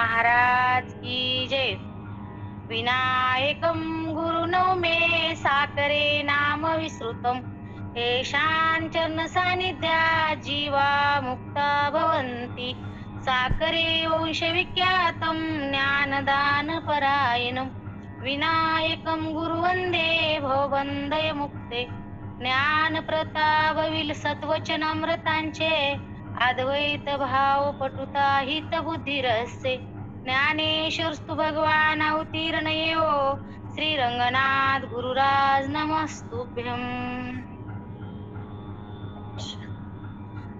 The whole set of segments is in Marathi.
महाराज की जय. विनायकं गुरुनो मे साकरे नाम विश्रुतम् येषां चरण सान्निध्यात् जीवा मुक्ता भवन्ति. साकरे वंशविख्यातं ज्ञानदानपरायणं विनायकं गुरुवन्दे भवबन्धय मुक्ते. ज्ञानप्रताप सत्वचनामृतांचे अद्वैत भाव पटुता हित बुद्धिरस्ते. ज्ञानेश्वरस्तु भगवान अवतीर्ण येवो श्री रंगनाथ गुरुराज नमस्तुभ्यम.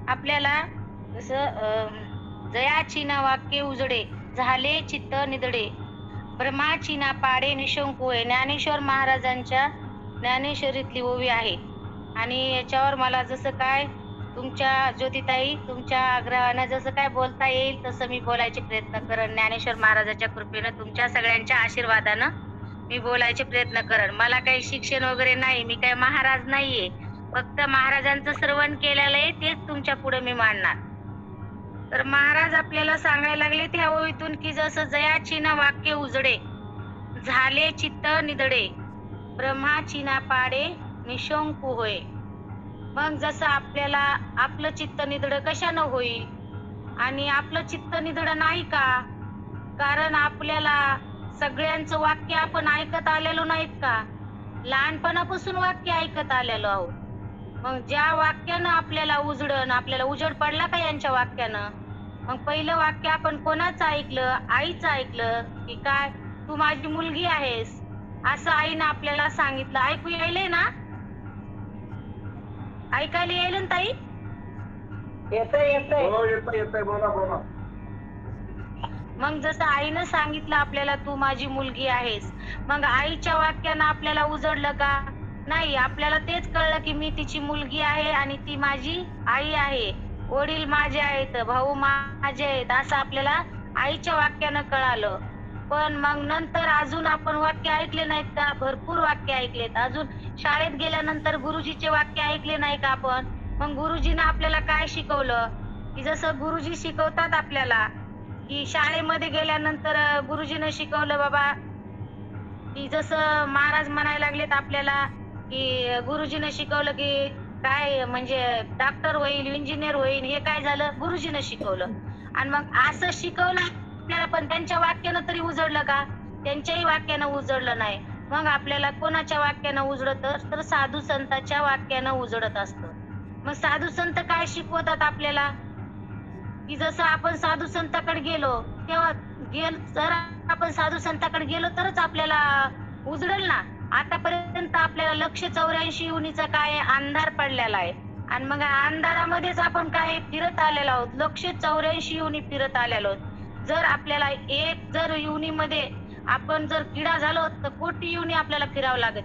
आपल्याला जसं जयाची ना वाक्य उजडे झाले चित्त निदडे ब्रह्माची ना पाडे निशंकू आहे ज्ञानेश्वर महाराजांच्या ज्ञानेश्वरीतली ओवी आहे. आणि याच्यावर मला जसं काय तुमच्या ज्योतिताई तुमच्या आग्रहानं जसं काय बोलता येईल तसं मी बोलायचे प्रयत्न करेन. ज्ञानेश्वर महाराजाच्या कृपेनं तुमच्या सगळ्यांच्या आशीर्वादानं मी बोलायचे प्रयत्न करेन. मला काही शिक्षण वगैरे नाही, मी काही महाराज नाहीये, फक्त महाराजांचं श्रवण केलेलं आहे तेच तुमच्या पुढे मी मांडणार. तर महाराज आपल्याला सांगायला लागले त्या ओवीतून की जसं जयाची ना वाक्य उजडे झाले चित्त निदडे ब्रह्माची ना पाडे निशंकू होय. मग जसं आपल्याला आपलं चित्त निदड कशानं होईल आणि आपलं चित्त निदड नाही का? कारण आपल्याला सगळ्यांचं वाक्य आपण ऐकत आलेलो नाहीत का? लहानपणापासून वाक्य ऐकत आलेलो आहोत. मग ज्या वाक्यानं आपल्याला आपल्याला उजड पडला का यांच्या वाक्यानं? मग पहिलं वाक्य आपण कोणाचं ऐकलं? आईचं ऐकलं की काय तू माझी मुलगी आहेस असं आईनं आपल्याला सांगितलं. ऐकू यायलंय ना? ऐकायला येईल ना ताई? येतंय बोला बोला. मग जसं आईनं सांगितलं आपल्याला तू माझी मुलगी आहेस, मग आईच्या वाक्यानं आपल्याला उजडलं का? नाही. आपल्याला तेच कळलं की मी तिची मुलगी आहे आणि ती माझी आई आहे, वडील माझे आहेत, भाऊ माझे आहेत असं आपल्याला आईच्या वाक्यानं कळालं. पण मग नंतर अजून आपण वाक्य ऐकले नाहीत का? भरपूर वाक्य ऐकलेत. अजून शाळेत गेल्यानंतर गुरुजीचे वाक्य ऐकले नाही का आपण? मग गुरुजीनं आपल्याला काय शिकवलं की जसं गुरुजी शिकवतात आपल्याला की शाळेमध्ये गेल्यानंतर गुरुजीनं शिकवलं बाबा की जसं महाराज म्हणायला लागलेत आपल्याला की गुरुजीनं शिकवलं की काय म्हणजे डॉक्टर होईल, इंजिनियर होईल, हे काय झालं? गुरुजीनं शिकवलं. आणि मग असं शिकवलं आपल्याला, पण त्यांच्या वाक्यानं तरी उजडलं का? त्यांच्याही वाक्यानं उजडलं नाही. मग आपल्याला कोणाच्या वाक्यानं उजडत? तर साधू संतांच्या वाक्यानं उजडत असतं. मग साधू संत काय शिकवतात आपल्याला की जसं आपण साधू संतांकडे गेलो तेव्हा जर आपण साधू संतांकडे गेलो तरच आपल्याला उजडल ना. आतापर्यंत आपल्याला 184 योनीचा काय अंधार पडलेला आहे आणि मग अंधारामध्येच आपण काय फिरत आलेलो आहोत. 184 योनी फिरत आलेलो आहोत. जर आपल्याला एक जर योनीमध्ये आपण जर किडा झालो तर कोटी योनी आपल्याला फिरावं लागते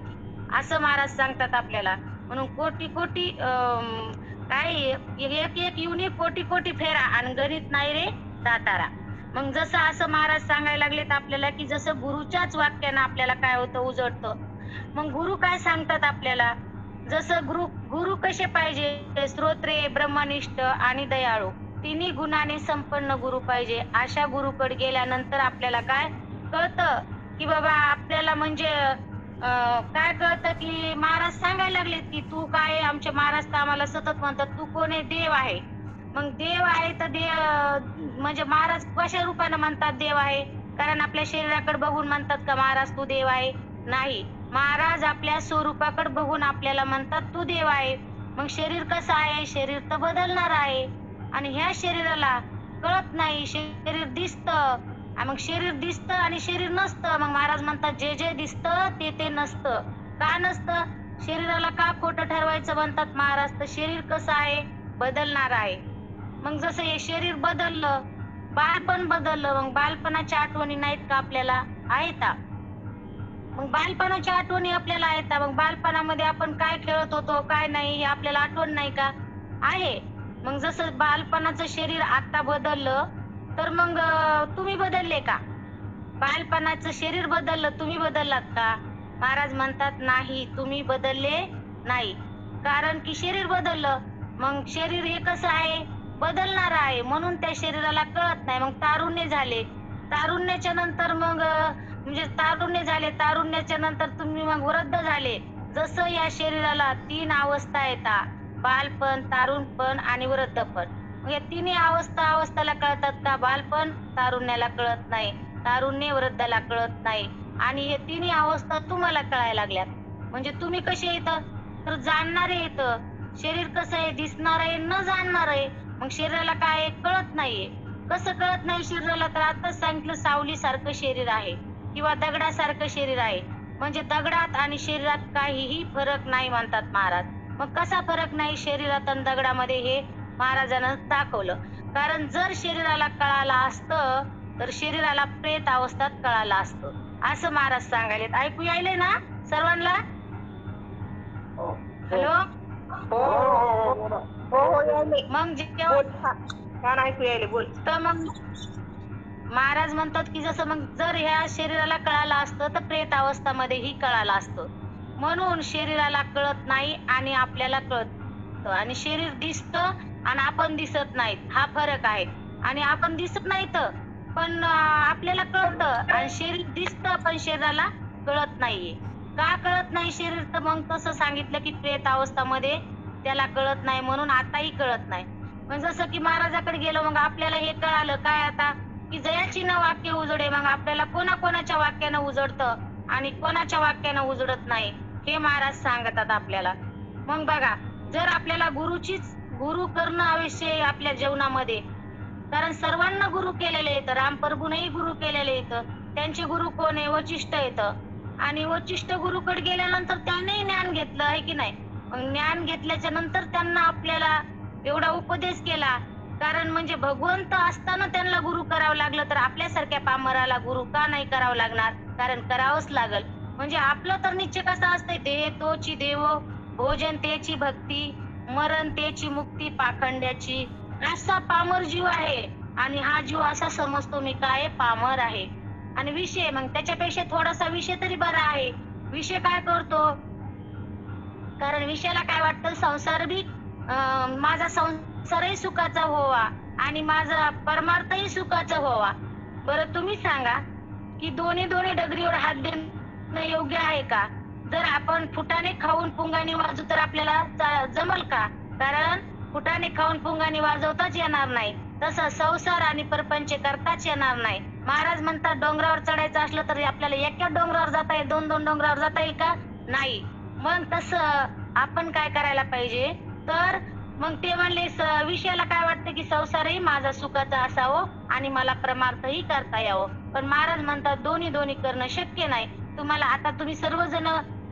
असं महाराज सांगतात आपल्याला. म्हणून कोटी कोटी काय एक एक योनी कोटी कोटी फेरा आणि गणित नाही रे दातारा. मग जसं असं महाराज सांगायला लागलेत आपल्याला की जसं गुरुच्याच वाक्यानं आपल्याला काय होतं? उजडतं. मग गुरु काय सांगतात आपल्याला? जसं गुरु कसे पाहिजे? श्रोत्रे, ब्रह्मनिष्ठ आणि दयाळू तिन्ही गुणाने संपन्न गुरु पाहिजे. अशा गुरुकडे गेल्यानंतर आपल्याला काय कळतं की बाबा आपल्याला म्हणजे काय कळतं की महाराज सांगायला लागलेत की तू काय आमचे महाराज तर आम्हाला सतत म्हणतात तू कोण आहे? देव आहे. मग देव आहे तर देव म्हणजे महाराज कशा रूपानं म्हणतात देव आहे? कारण आपल्या शरीराकडे बघून म्हणतात का महाराज तू देव आहे? नाही. महाराज आपल्या स्वरूपाकडे बघून आपल्याला म्हणतात तू देव आहे. मग शरीर कसं आहे? शरीर तर बदलणार आहे आणि ह्या शरीराला कळत नाही. शरीर दिसतं मग शरीर दिसतं आणि शरीर नसतं. मग महाराज म्हणतात जे जे दिसतं ते ते नसतं. का नसतं? शरीराला का खोटं ठरवायचं म्हणतात महाराज? तर शरीर कसं आहे? बदलणार आहे. मग जसं हे शरीर बदललं, बालपण बदललं, मग बालपणाच्या आठवणी नाहीत का आपल्याला? आहेत. मग बालपणाच्या आठवणी आपल्याला आहेत. मग बालपणामध्ये आपण काय खेळत होतो काय नाही हे आपल्याला आठवण नाही का? आहे. मग जसं बालपणाचं शरीर आता बदललं तर मग तुम्ही बदलले का? बालपणाचं शरीर बदललं, तुम्ही बदललात का? महाराज म्हणतात नाही, तुम्ही बदलले नाही. कारण की शरीर बदललं. मग शरीर हे कसं आहे? बदलणार आहे. म्हणून त्या शरीराला कळत नाही. मग तारुण्य झाले. तारुण्याच्या नंतर मग म्हणजे तारुण्य झाले, तारुण्याच्या नंतर तुम्ही मग वृद्ध झाले. जसं या शरीराला 3 अवस्था येतात, बालपण, तारुणपण आणि वृद्धपण. मग या तिन्ही अवस्थाला कळतात का? बालपण तारुण्याला कळत नाही, तारुण्य वृद्धाला कळत नाही आणि हे तिन्ही अवस्था तुम्हाला कळायला लागल्यात. म्हणजे तुम्ही कसे इथं तर जाणणारे इथं. शरीर कसं आहे, दिसणार आहे, न जाणणार आहे. मग शरीराला काय आहे, कळत नाहीये. कसं कळत नाही शरीराला? तर आताच सांगितलं सावलीसारखं शरीर आहे किंवा दगडासारखं शरीर आहे. म्हणजे दगडात आणि शरीरात काहीही फरक नाही म्हणतात महाराज. मग कसा फरक नाही शरीरात आणि दगडामध्ये हे महाराजांना दाखवलं. कारण जर शरीराला कळालं असतं, तर शरीराला प्रेत अवस्थात कळालं असतं. असं महाराज सांगायलेत. ऐकू यायलंय ना सर्वांना? हॅलो? हो हो हो हो हो यायले. मग जेव्हा बोल छान ऐकू यायले बोल. तर मग महाराज म्हणतात की जसं मग जर ह्या शरीराला कळालं असतं तर प्रेत अवस्थामध्येही कळालं असतं. म्हणून शरीराला कळत नाही आणि आपल्याला कळतं आणि शरीर दिसतं आणि आपण दिसत नाहीत. हा फरक आहे. आणि आपण दिसत नाहीत पण आपल्याला कळतं आणि शरीर दिसतं पण शरीराला कळत नाहीये. का कळत नाही शरीर? तर मग तसं सांगितलं की प्रेत अवस्थामध्ये त्याला कळत नाही म्हणून आताही कळत नाही. मग जसं की महाराजाकडे गेलो मग आपल्याला हे कळालं काय आता की जयाची न वाक्य उजडे. मग आपल्याला कोणाकोणाच्या वाक्यानं उजडतं आणि कोणाच्या वाक्यानं उजडत नाही हे महाराज सांगतात आपल्याला. मग बघा जर आपल्याला गुरु करणं आवश्यक आहे आपल्या जीवनामध्ये. कारण सर्वांना गुरु केलेले आहेत. रामप्रभूनेही गुरु केलेले आहेत. त्यांचे गुरु कोण आहे? वशिष्ठ आहेत. आणि वशिष्ठ गुरुकडे गेल्यानंतर त्यांनीही ज्ञान घेतलं आहे की नाही? मग ज्ञान घेतल्याच्या नंतर त्यांना आपल्याला एवढा उपदेश केला. कारण म्हणजे भगवंत असताना त्यांना गुरु करावं लागलं तर आपल्यासारख्या पामराला गुरु का नाही करावं लागणार? कारण करावंच लागल. म्हणजे आपलं तर निश्चय कसा असतंय, देह तोची देव, भोजन तेची भक्ती, मरण तेची मुक्ती पाखंड्याची. असा पामर जीव आहे आणि हा जीव असा समजतो मी काय पामर आहे. आणि विषय मग त्याच्यापेक्षा थोडासा विषय तरी बरा आहे. विषय काय करतो? कारण विषयाला काय वाटतं संसार बी माझा संसारही सुखाचा व्हावा आणि माझा परमार्थही सुखाचा व्हावा. बरं तुम्ही सांगा की दोन्ही दोन्ही डगरीवर हात देणं योग्य आहे का? जर आपण फुटाणे खाऊन पुंगाने वाजू तर आपल्याला जमल का? कारण फुटाणे खाऊन पुंगाने वाजवताच येणार नाही. तसं संसार आणि परपंच करताच येणार नाही. महाराज म्हणतात डोंगरावर चढायचं असलं तरी आपल्याला एका डोंगरावर जाता येईल, दोन दोन डोंगरावर जाता येईल का? नाही. मग तसं आपण काय करायला पाहिजे? तर मग ते म्हणले विषयाला काय वाटतं की संसारही माझा सुखाचा असावं आणि मला परमार्थही करता यावं. पण महाराज म्हणतात दोन्ही दोन्ही करणं शक्य नाही. तुम्हाला आता तुम्ही सर्वजण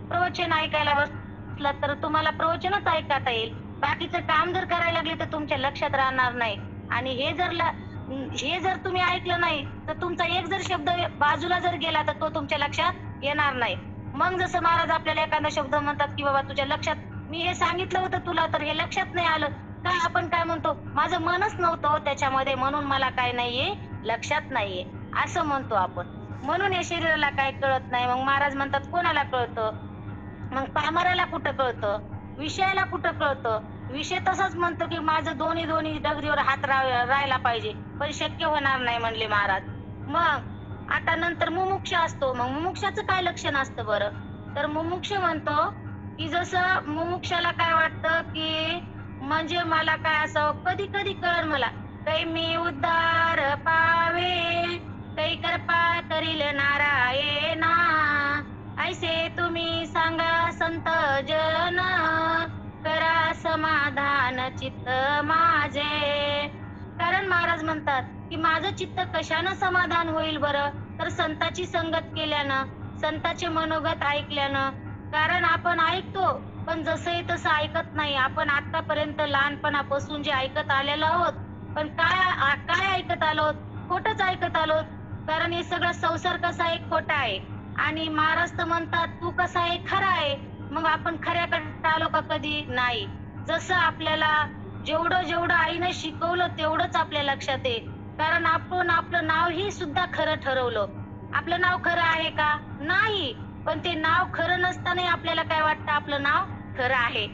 प्रवचन ऐकायला बसलात तर तुम्हाला प्रवचनच ऐकता येईल. बाकीचं काम जर करायला लागले तर तुमच्या लक्षात राहणार नाही. आणि हे जर तुम्ही ऐकलं नाही तर तुमचा एक जर शब्द बाजूला जर गेला तर तो तुमच्या लक्षात येणार नाही. मग जसं महाराज आपल्याला एखादा शब्द म्हणतात की बाबा तुझ्या लक्षात मी हे सांगितलं होतं तुला तर हे लक्षात नाही आलं का? आपण काय म्हणतो माझं मनच नव्हतं त्याच्यामध्ये म्हणून मला काय नाहीये लक्षात नाहीये असं म्हणतो आपण. म्हणून या शरीराला काय कळत नाही. मग महाराज म्हणतात कोणाला कळतं? मग पामराला कुठं कळतं? विषयाला कुठं कळतं? विषय तसाच म्हणतो की माझं दोन्ही दोन्ही डगरीवर हात राहायला पाहिजे पण शक्य होणार नाही म्हणले महाराज. मग आता नंतर मुमुक्ष असतो. मग मुमुक्षाचं काय लक्षण असतं बरं? तर मुमुक्ष म्हणतो की जसं मुमुक्षाला काय वाटतं की म्हणजे मला काय असावं कधी कधी कळण मला काही मी उद्धार पावे काही कृपा करील नारायणा ऐसे तुम्ही सांगा संत जन करा समाधान चित्त माझे. कारण महाराज म्हणतात की माझं चित्त कशानं समाधान होईल बरं? तर संताची संगत केल्यानं, संताचे मनोगत ऐकल्यानं. कारण आपण ऐकतो पण जसंही तसं ऐकत नाही. आपण आतापर्यंत लहानपणापासून जे ऐकत आलेलो आहोत पण काय काय ऐकत आलो? खोटच ऐकत आलो. कारण हे सगळं संसार कसा आहे खोटा आहे आणि महाराज तर म्हणतात तू कसा आहे खरा आहे. मग आपण खऱ्याकडे आलो का? कधी नाही. जसं आपल्याला जेवढं जेवढं आईने शिकवलं तेवढंच आपल्या लक्षात आहे. कारण आपण आपलं नाव ही सुद्धा खरं ठरवलं. आपलं नाव खरं आहे का? नाही. पण ते नाव खरं नसताना आपल्याला काय वाटतं आपलं नाव खरं आहे.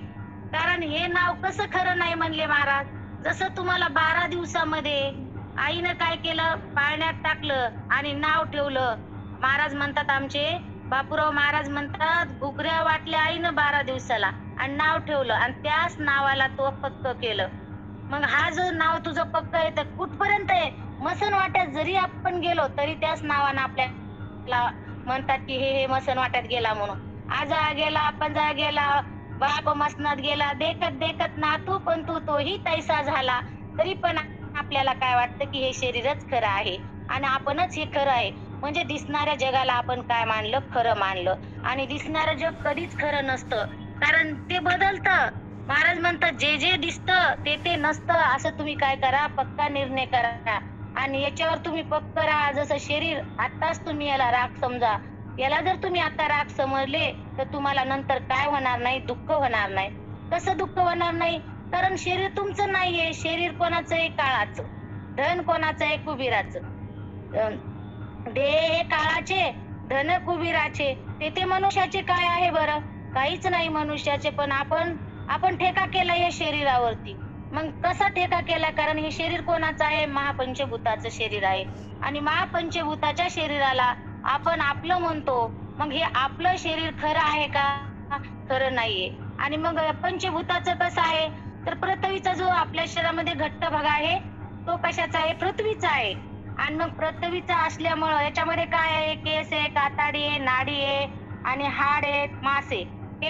कारण हे नाव कसं खरं नाही म्हणले महाराज? जसं तुम्हाला 12 दिवसामध्ये आईनं काय केलं, पाळण्यात टाकलं आणि नाव ठेवलं. महाराज म्हणतात आमचे बापूराव महाराज म्हणतात, घुगऱ्या वाटल्या आईनं 12 दिवसाला आणि नाव ठेवलं आणि त्याच नावाला तो पक्क केलं. मग हा जो नाव तुझं पक्क आहे तर कुठपर्यंत आहे? मसन वाट्यात जरी आपण गेलो तरी त्याच नावानं आपल्याला म्हणतात की हे मसन वाट्यात गेला म्हणून. आजा गेला, पंजा गेला, बाप मसनात गेला, देखत देखत नातू पण तू तोही तैसा झाला. तरी पण आपल्याला काय वाटतं की हे शरीरच खरं आहे आणि आपणच हे खरं आहे. म्हणजे दिसणाऱ्या जगाला आपण काय मानलं? खरं मानलं आणि दिसणारं जग कधीच खरं नसतं. कारण ते बदलतं. महाराज म्हणतात जे जे दिसतं ते ते नसतं. असं तुम्ही काय करा, पक्का निर्णय करा आणि याच्यावर तुम्ही पक्क राहा. जसं शरीर आताच तुम्ही याला राग समजा. याला जर तुम्ही आता राग समजले तर तुम्हाला नंतर काय होणार नाही? दुःख होणार नाही. कसं दुःख होणार नाही? कारण शरीर तुमचं नाहीये. शरीर कोणाचं आहे? काळाचं. धन कोणाचं आहे? कुबेराचं. अं, देह हे काळाचे, धन कुबेराचे. ते मनुष्याचे काय आहे बरं? काहीच नाही मनुष्याचे. पण आपण ठेका केला या शरीरावरती. मग कसा ठेका केला? कारण हे शरीर कोणाचं आहे? महापंचभूताचं शरीर आहे आणि महापंचभूताच्या शरीराला आपण आपलं म्हणतो. मग हे आपलं शरीर खरं आहे का? खरं नाहीये. आणि मग पंचभूताचं कसं आहे? तर पृथ्वीचा जो आपल्या शरीरामध्ये घट्ट भाग आहे तो कशाचा आहे? पृथ्वीचा आहे. आणि मग पृथ्वीचा असल्यामुळं याच्यामध्ये काय आहे? केस आहे, कातडी आहे, नाडी आहे आणि हाड आहे, मांस आहे. हे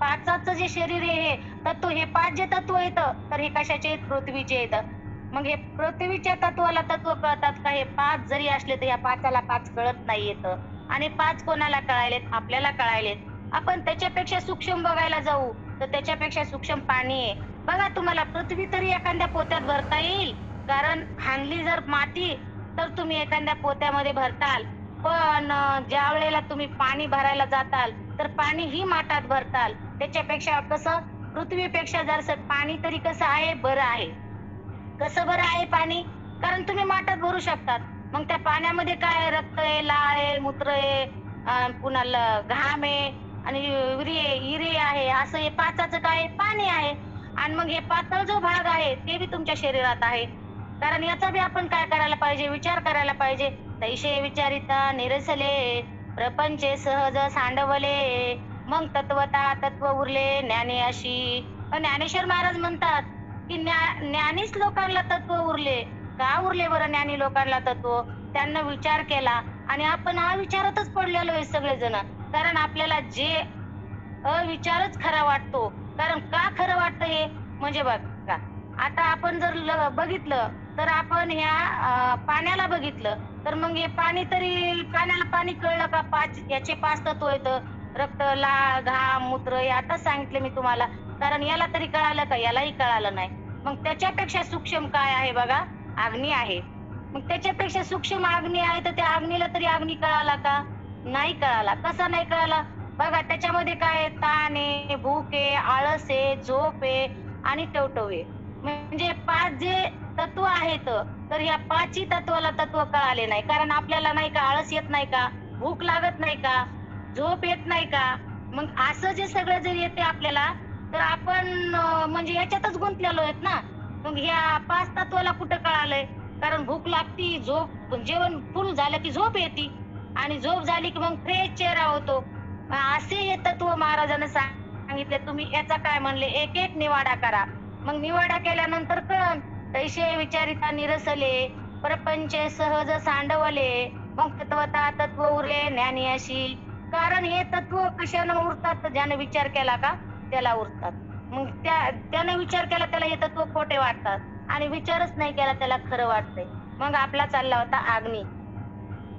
पाचाचं जे शरीर आहे हे तत्व, हे 5 जे तत्व येतं तर हे कशाचे आहेत? पृथ्वीचे येतं. मग हे पृथ्वीच्या तत्वाला तत्व कळतात का? हे 5 जरी असले तर या 5ला 5 कळत नाही येतं. आणि 5 कोणाला कळायलेत? आपल्याला कळायलेत. आपण त्याच्यापेक्षा सूक्ष्म बघायला जाऊ तर त्याच्यापेक्षा सूक्ष्म पाणी आहे. बघा तुम्हाला पृथ्वी तरी एखाद्या पोत्यात भरता येईल. कारण हाणली जर माती तर तुम्ही एखाद्या पोत्यामध्ये भरताल. पण ज्या वेळेला तुम्ही पाणी भरायला जाताल तर पाणी ही माठात भरताल. त्याच्यापेक्षा कसं पृथ्वीपेक्षा जरासं पाणी तरी कसं आहे? बरं आहे. कसं बरं आहे पाणी? कारण तुम्ही माठात भरू शकतात. मग त्या पाण्यामध्ये काय आहे? रक्त आहे, लाळ आहे, मूत्र आहे, पुन्हा घाम आहे आणि युरिया आहे. असं हे पाचाचं काय आहे? पाणी आहे. आणि मग हे पातळ जो भाग आहे ते बी तुमच्या शरीरात आहे. कारण याचा बी आपण काय करायला पाहिजे? विचार करायला पाहिजे. तैसे विचारिता निरसले, प्रपंचे सहज सांडवले, मग तत्वता तत्व उरले ज्ञानी अशी. ज्ञानेश्वर महाराज म्हणतात की ज्ञानीच लोकांना तत्व उरले. का उरले बरं ज्ञानी लोकांना तत्व? त्यांना विचार केला आणि आपण अविचारातच पडलेलो आहे सगळेजण. कारण आपल्याला जे अविचारच खरा वाटतो. कारण का खरं वाटतं हे? म्हणजे बघा, आता आपण जर बघितलं तर आपण ह्या पाण्याला बघितलं तर मग हे पाणी तरी पाण्याला पाणी कळलं का? 5 याचे 5 तत्व येतं. रक्त, लाळ, घाम, मूत्र हे आताच सांगितलं मी तुम्हाला. कारण याला तरी कळालं का? यालाही कळालं नाही. मग त्याच्यापेक्षा सूक्ष्म काय आहे बघा? अग्नी आहे. मग त्याच्यापेक्षा सूक्ष्म अग्नी आहे तर त्या अग्नीला तरी अग्नी कळाला का? नाही कळाला. कसा नाही कळाला? बघा त्याच्यामध्ये काय आहे? ताण आहे, भूक आहे, आळस आहे, झोप आहे आणि टवटव आहे. म्हणजे 5 जे तत्व आहेत तर या 5ही तत्वाला तत्व कळाले नाही. कारण आपल्याला नाही का आळस येत नाही का? भूक लागत नाही का? झोप येत नाही का? मग असं जे सगळं जर येते आपल्याला तर आपण म्हणजे याच्यातच गुंतलेलो आहेत ना. मग ह्या 5 तत्वाला कुठं कळालंय? कारण भूक लागती, जेवण फुल झालं की झोप येते आणि झोप झाली की मग फ्रेश चेहरा होतो. असे हे तत्व महाराजांनी सांगितले. तुम्ही याचा काय म्हणले? एक एक निवाडा करा. मग निवाडा केल्यानंतर कळन. तैसे विचारिता निरसले, प्रपंचे सहज सांडवले, मग तत्वता तत्व उरले ज्ञानी अशी. कारण हे तत्व कशानं उरतात? तर ज्याने विचार केला का त्याला उरतात. मग त्याने विचार केला त्याला हे तत्व खोटे वाटतात आणि विचारच नाही केला त्याला खरं वाटतंय. मग आपला चालला होता अग्नी.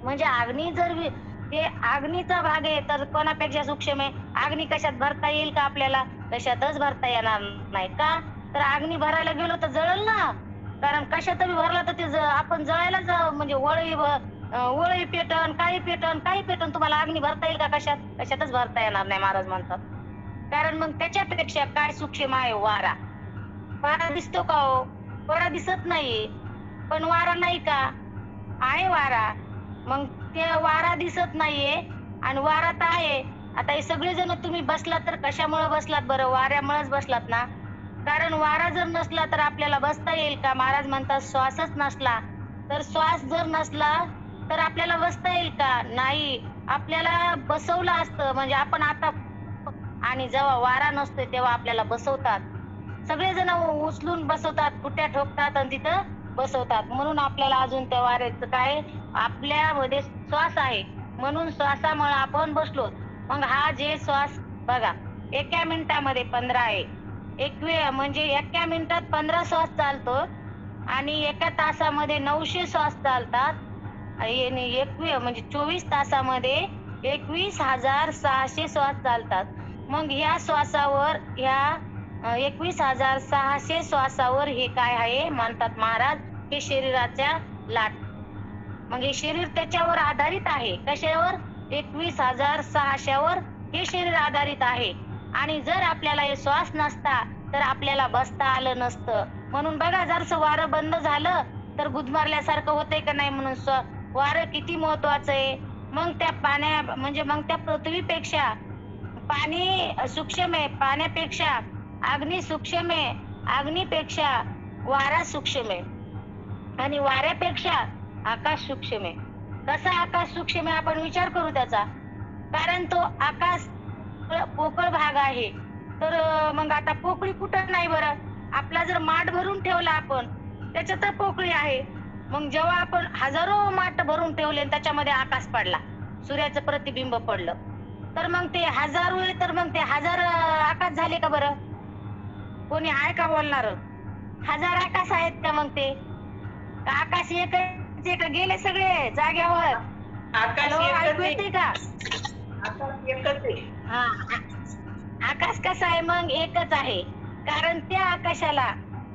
म्हणजे अग्नी जर ते अग्नीचा भाग आहे तर कोणापेक्षा सूक्ष्म आहे? अग्नी कशात भरता येईल का आपल्याला? कशातच भरता येणार नाही. का? तर अग्नी भरायला गेलो तर जळल ना. कारण कशातही भरला तर ते आपण जळायला म्हणजे वळी पेटन, काही पेटन, काही पेटन. तुम्हाला अग्नी भरता येईल का कशात? कशातच भरता येणार नाही महाराज म्हणतात. कारण मग त्याच्यापेक्षा काय सूक्ष्म आहे? वारा. वारा दिसतो का हो? वारा दिसत नाही. पण वारा नाही का? आहे वारा. मग ते वारा दिसत नाहीये आणि वारा तर आहे. आता हे सगळेजण तुम्ही बसलात तर कशामुळे बसलात बरं? वाऱ्यामुळेच बसलात ना. कारण वारा जर नसला तर आपल्याला बसता येईल का? महाराज म्हणतात श्वासच नसला तर श्वास जर नसला तर आपल्याला बसता येईल का? नाही. आपल्याला बसवलं असतं म्हणजे आपण आता आणि जेव्हा वारा नसतोय तेव्हा आपल्याला बसवतात. सगळेजण उचलून बसवतात, पुट्या ठोकतात आणि तिथं बसवतात. म्हणून आपल्याला अजून त्या वाऱ्याचं काय आपल्यामध्ये श्वास आहे. म्हणून श्वासामुळे आपण बसलो. मग हा जे श्वास बघा, एका मिनिटामध्ये 15 आहे. म्हणजे एका मिनिटात 15 श्वास चालतो आणि एका तासामध्ये 900 श्वास चालतात. म्हणजे 24 तासामध्ये 21,600 श्वास चालतात. मग ह्या श्वासावर 21,600 श्वासावर हे काय आहे म्हणतात महाराज, हे शरीराच्या लाट. मग हे शरीर त्याच्यावर आधारित आहे. कशावर? 21,600 वर हे शरीर आधारित आहे. आणि जर आपल्याला हे श्वास नसता तर आपल्याला बसता आलं नसतं. म्हणून बघा जरसं वारं बंद झालं तर गुदमारल्यासारखं होतंय का नाही. म्हणून वारं किती महत्वाचं आहे. मग त्या मग त्या पृथ्वीपेक्षा पाणी सूक्ष्म आहे, पाण्यापेक्षा अग्नी सूक्ष्म आहे, अग्नीपेक्षा वारा सूक्ष्म आहे आणि वाऱ्यापेक्षा आकाश सूक्ष्म आहे. कसा आकाश सूक्ष्म आहे आपण विचार करू त्याचा. कारण तो आकाश पोकळ भाग आहे. तर मग आता पोकळी कुठं नाही बरं. आपला जर माठ भरून ठेवला आपण त्याच्यात तर पोकळी आहे. मग जेव्हा आपण हजारो माठ भरून ठेवले आणि त्याच्यामध्ये आकाश पडला, सूर्याचं प्रतिबिंब पडलं, तर मग ते हजारो आहे तर मग ते हजार आकाश झाले का बरं? कोणी आहे का बोलणार? हजार आकाश आहेत का मग ते? का आकाश एकच आहे का गेले सगळे जाग्यावर? आकाश हॅलो, एकच ऐकू आहे. येते का? आकाश एकच आहे. हा, आकाश कसा आहे मग? एकच आहे. कारण त्या आकाशाला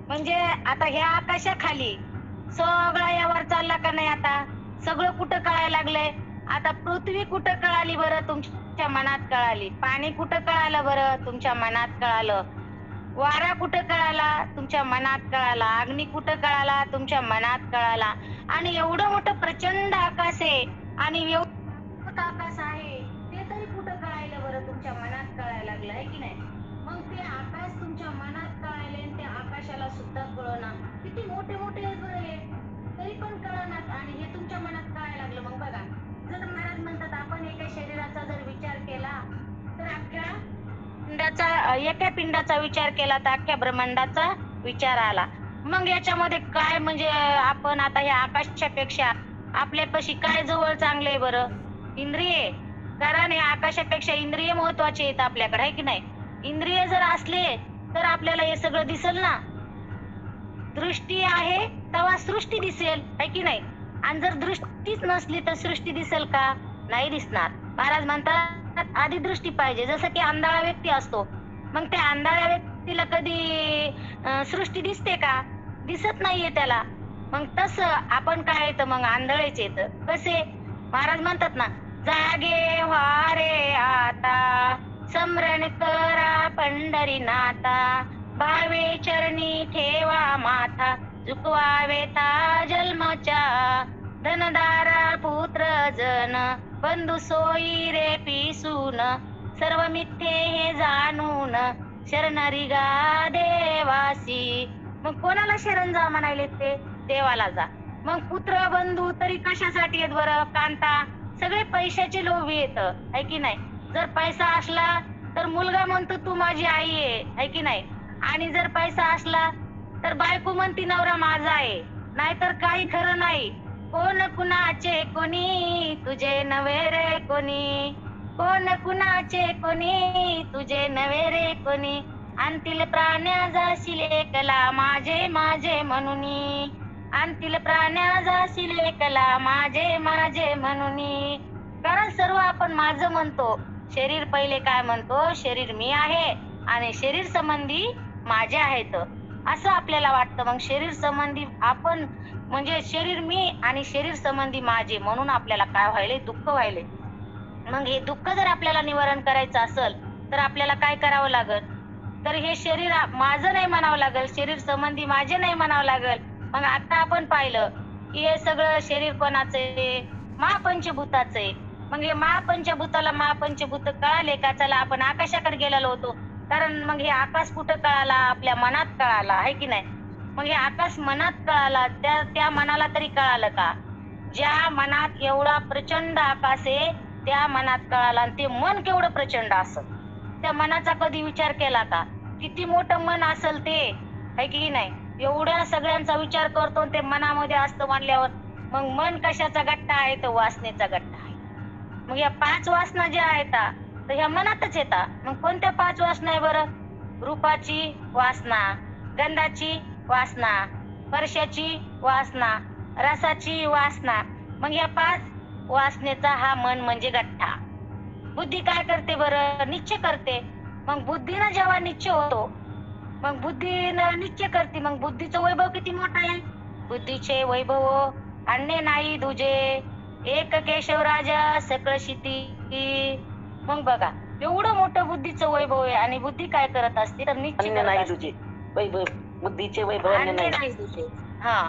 म्हणजे आता ह्या आकाशाखाली सगळा यावर चालला का नाही. आता सगळं कुठं कळायला लागलंय. आता पृथ्वी कुठं कळाली बरं? तुमच्या मनात कळाली. पाणी कुठं कळालं बरं? तुमच्या मनात कळालं. वारा कुठं कळाला? तुमच्या मनात कळाला. अग्नी कुठं कळाला? तुमच्या मनात कळाला. आणि एवढं मोठं प्रचंड आकाश आहे आणि एवढं मोठं आकाश आहे ते तरी कुठं कळायलं बरं? तुमच्या मनात कळायला लागलं आहे की नाही. मग ते आकाश तुमच्या मनात कळाले आणि त्या आकाशाला सुद्धा कळना. किती मोठे मोठे आहेत बरं हे, तरी पण कळनात आणि हे तुमच्या मनात कळायला लागलं. मग बघा, जर महाराज म्हणतात आपण एका शरीराचा जर विचार केला तर एका पिंडाचा विचार केला तर अख्ख्या ब्रह्मांडाचा विचार आला. मग याच्यामध्ये काय म्हणजे आपण आता ह्या आकाशापेक्षा आपल्यापाशी काय जवळ चांगले आहे बरं? इंद्रिय. कारण या आकाशापेक्षा इंद्रिय महत्वाचे आहेत आपल्याकडे, आहे की नाही. इंद्रिय जर असले तर आपल्याला हे सगळं दिसेल ना. दृष्टी आहे तेव्हा सृष्टी दिसेल, आहे की नाही. आणि जर दृष्टीच नसली तर सृष्टी दिसेल का? नाही दिसणार. महाराज म्हणतात आधी दृष्टी पाहिजे. जसं की आंधळा व्यक्ती असतो, मग त्या आंधळ्या व्यक्तीला कधी सृष्टी दिसते का? दिसत नाहीये त्याला. मग तसं आपण काय येतं मग आंधळेच येत. कसे? महाराज म्हणतात ना, जागे व्हा रे आता, स्मरण करा पंढरीनाथा, भावे चरणी ठेवा माथा, झुकवावे ता जन्मच्या, धनदारा पुत्र जन, बंधू सोयी रे पिसून, सर्व मिथ्ये हे जाणून, शरणरी गा देवासी. मग कोणाला शरण जा म्हणाले ते? देवाला जा. मग पुत्र बंधू तरी कशासाठी येत बरं? कांता सगळे पैशाचे लोभी येत, आहे की नाही. जर पैसा असला तर मुलगा म्हणतो तू माझी आई आहे की नाही. आणि जर पैसा असला तर बायको म्हणती नवरा माझा आहे. नाहीतर काही खरं नाही. कोण कुणाचे कोणी, तुझे नवे रे कोणी, कोण कुणाचे कोणी, तुझे नवे रे कोणी, आणतील प्राण्या जाशील एकला माझे माझे म्हणूनी, आणतील प्राण्या जाशील एकला माझे माझे म्हणूनी. कारण सर्व आपण माझं म्हणतो. शरीर पहिले काय म्हणतो? शरीर मी आहे आणि शरीर संबंधी माझे आहेत असं आपल्याला वाटतं. मग शरीर संबंधी आपण म्हणजे शरीर मी आणि शरीर संबंधी माझे म्हणून आपल्याला काय व्हायले? दुःख व्हायले. मग हे दुःख जर आपल्याला निवारण करायचं असेल तर आपल्याला काय करावं लागेल? तर हे शरीर माझं नाही म्हणावं लागेल, शरीर संबंधी माझे नाही म्हणावं लागेल. मग आता आपण पाहिलं की हे सगळं शरीर कोणाचं आहे? महापंचभूताचं आहे. मग हे महापंचभूताला महापंचभूत कळाले का? चला आपण आकाशाकडे गेलेलो होतो. कारण मग हे आकाश कुठं कळाला? आपल्या मनात कळाला, आहे की नाही? मग हे आकाश मनात कळाला, त्या मनाला तरी कळालं का? ज्या मनात एवढा प्रचंड आकाश आहे, त्या मनात कळाला. आणि ते मन केवढं प्रचंड असेल, त्या मनाचा कधी विचार केला का? किती मोठं मन असेल ते, आहे की नाही? एवढ्या सगळ्यांचा विचार करतो आणि ते मनामध्ये असतं म्हणल्यावर मग मन कशाचा गट्टा आहे? तर वासनेचा गट्टा आहे. मग या 5 वासना ज्या आहेत तर ह्या मनातच येतात. मग कोणत्या 5 वासना आहे बरं? रूपाची वासना, गंधाची वासना, स्पर्शाची वासना, रसाची वासना. मग या 5 वासनेचा हा मन म्हणजे गठ्ठा. बुद्धी काय करते बरं? निश्चय करते. मग बुद्धीनं जेव्हा निश्चय होतो, मग बुद्धीनं निश्चय करते, मग बुद्धीचं वैभव किती मोठं आहे? बुद्धीचे वैभव अन्य नाही दुजे, एक केशवराजा सकळ क्षिती. मग बघा, एवढं मोठं बुद्धीचं वैभव आहे आणि बुद्धी काय करत असते? तर निश्चय अन्य करत नाही असते. तुझे वैभव, बुद्धीचे वैभव अन्य अन्य नाही. नाही तुझे. हा,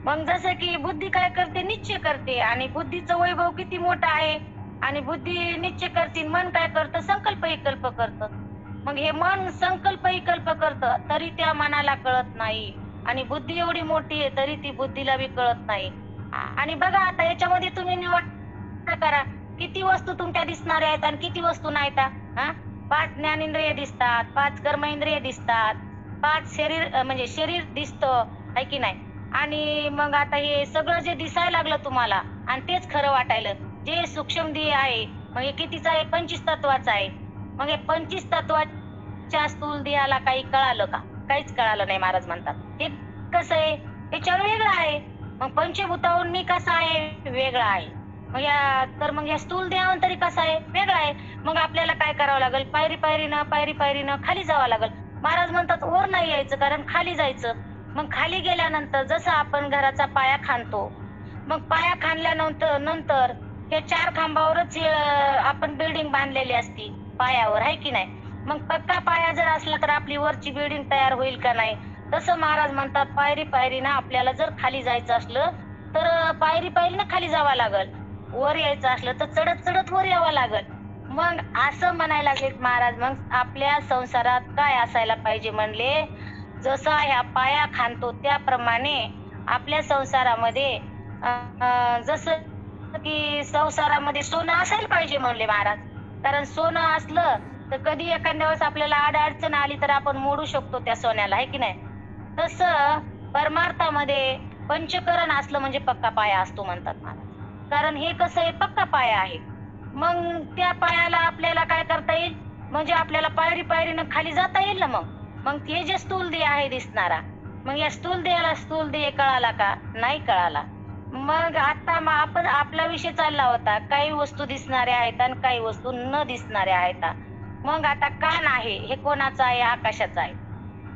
मग जसं की बुद्धी काय करते? निश्चय करते. आणि बुद्धीचं वैभव किती मोठं आहे? आणि बुद्धी निश्चय करते, मन काय करतं? संकल्प विकल्प करतं. मग हे मन संकल्प विकल्प करतं, तरी त्या मनाला कळत नाही. आणि बुद्धी एवढी मोठी आहे, तरी ती बुद्धीला बी कळत नाही. आणि बघा आता याच्यामध्ये तुम्ही निवड करा, किती वस्तू तुमच्या दिसणाऱ्या आहेत आणि किती वस्तू नाहीत. हा, 5 ज्ञानेंद्रिय दिसतात, 5 कर्मेंद्रिय दिसतात, 5 शरीर म्हणजे शरीर दिसतं, आहे की नाही? आणि मग आता हे सगळं जे दिसायला लागलं तुम्हाला आणि तेच खरं वाटायलं, जे सूक्ष्म देह आहे, मग हे कितीचं आहे? 25 तत्वाचं आहे. मग हे 25 तत्वाच्या स्थूल देहाला काही कळालं का? काहीच कळालं नाही. महाराज म्हणतात हे कसं आहे? याच्यावर वेगळं आहे. मग पंचभूताहून मी कसा आहे? वेगळा आहे. मग या स्थूल देहावर तरी कसा आहे? वेगळा आहे. मग आपल्याला काय करावं लागेल? पायरी पायरीनं खाली जावं लागेल. महाराज म्हणतात वर नाही यायचं, कारण खाली जायचं. मग खाली गेल्यानंतर जसं आपण घराचा पाया खांदतो, मग पाया खाणल्यानंतर हे 4 खांबावरच आपण बिल्डिंग बांधलेली असती पायावर, आहे की नाही? मग पक्का पाया जर असला तर आपली वरची बिल्डिंग तयार होईल का नाही? तसं महाराज म्हणतात पायरी पायरीनं आपल्याला जर खाली जायचं असलं तर पायरी पायरीनं खाली जावं लागल. वर यायचं असलं तर चढत चढत वर यावं लागल. मग असं म्हणायला लागले महाराज, मग आपल्या संसारात काय असायला पाहिजे म्हणले? जसा ह्या पाया खांदतो त्याप्रमाणे आपल्या संसारामध्ये जसं की संसारामध्ये सोनं असायला पाहिजे म्हणले महाराज. कारण सोनं असलं तर कधी एखाद्या वेळेस आपल्याला अडचण आली तर आपण मोडू शकतो त्या सोन्याला, आहे की नाही? तसं परमार्थामध्ये पंचकरण असलं म्हणजे पक्का पाया असतो म्हणतात महाराज. कारण हे कसं आहे? पक्का पाया आहे. मग त्या पायाला आपल्याला काय करता येईल? म्हणजे आपल्याला पायरी पायरीनं खाली जाता येईल ना. मग ते जे स्थूल देह आहे दिसणारा, मग या स्थूल देहाला स्थूल देह कळाला का? नाही कळाला. मग आता आपण आपला विषय चालला होता, काही वस्तू दिसणाऱ्या आहेत आणि काही वस्तू न दिसणाऱ्या आहेत. मग आता कान आहे हे कोणाचा आहे? आकाशाचा आहे.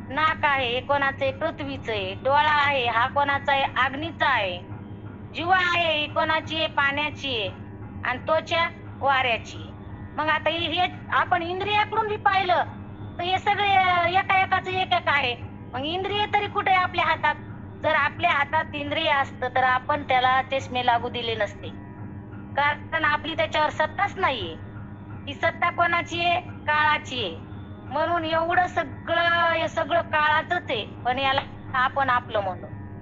नाक आहे हे कोणाचं आहे? पृथ्वीचं आहे. डोळा आहे हा कोणाचा आहे? अग्नीचा आहे. जीवा आहे ही कोणाची आहे? पाण्याची आहे. आणि त्वचा वाऱ्याची आहे. मग आता हे आपण इंद्रियाकडून बी पाहिलं तर हे सगळे एकाचं एक आहे. मग इंद्रिय तरी कुठे आहे आपल्या हातात? जर आपल्या हातात इंद्रिय असतं तर आपण त्याला चष्मे लागू दिले नसते, कारण आपली त्याच्यावर सत्ताच नाहीये. ही सत्ता कोणाची आहे? काळाची आहे. म्हणून एवढं हे सगळं काळाचंच आहे, पण याला आपण आपलं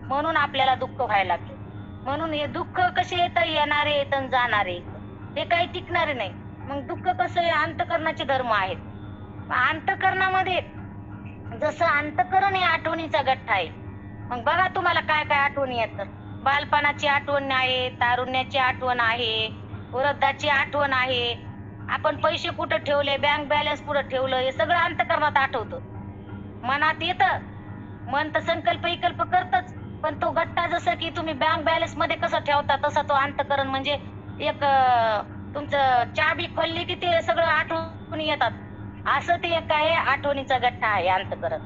म्हणून आपल्याला दुःख व्हायला लागले. म्हणून हे दुःख कसे येतं? येणारे येत आणि जाणारे येत, हे काही टिकणारे नाही. मग दुःख कसं आहे? अंतकरणाचे धर्म आहेत. अंतकरणामध्ये जसं अंतकरण हे आठवणीचा गठ्ठा आहे. मग बघा तुम्हाला काय काय आठवणी येतात. बालपणाची आठवण आहे, तारुण्याची आठवण आहे, वृद्धाची आठवण आहे. आपण पैसे कुठं ठेवले, बँक बॅलन्स कुठं ठेवलं, हे सगळं अंतकरणात आठवतं. मनात येतं, मन तर संकल्प विकल्प करतच, पण तो गट्टा जसं की तुम्ही बँक बॅलन्स मध्ये कसं ठेवता तसा तो अंतकरण म्हणजे एक तुमचं चाबी खोलली की ते सगळं आठवून येतात. असं ते एक आहे, आठवणीचा गठ्ठा आहे अंतकरण.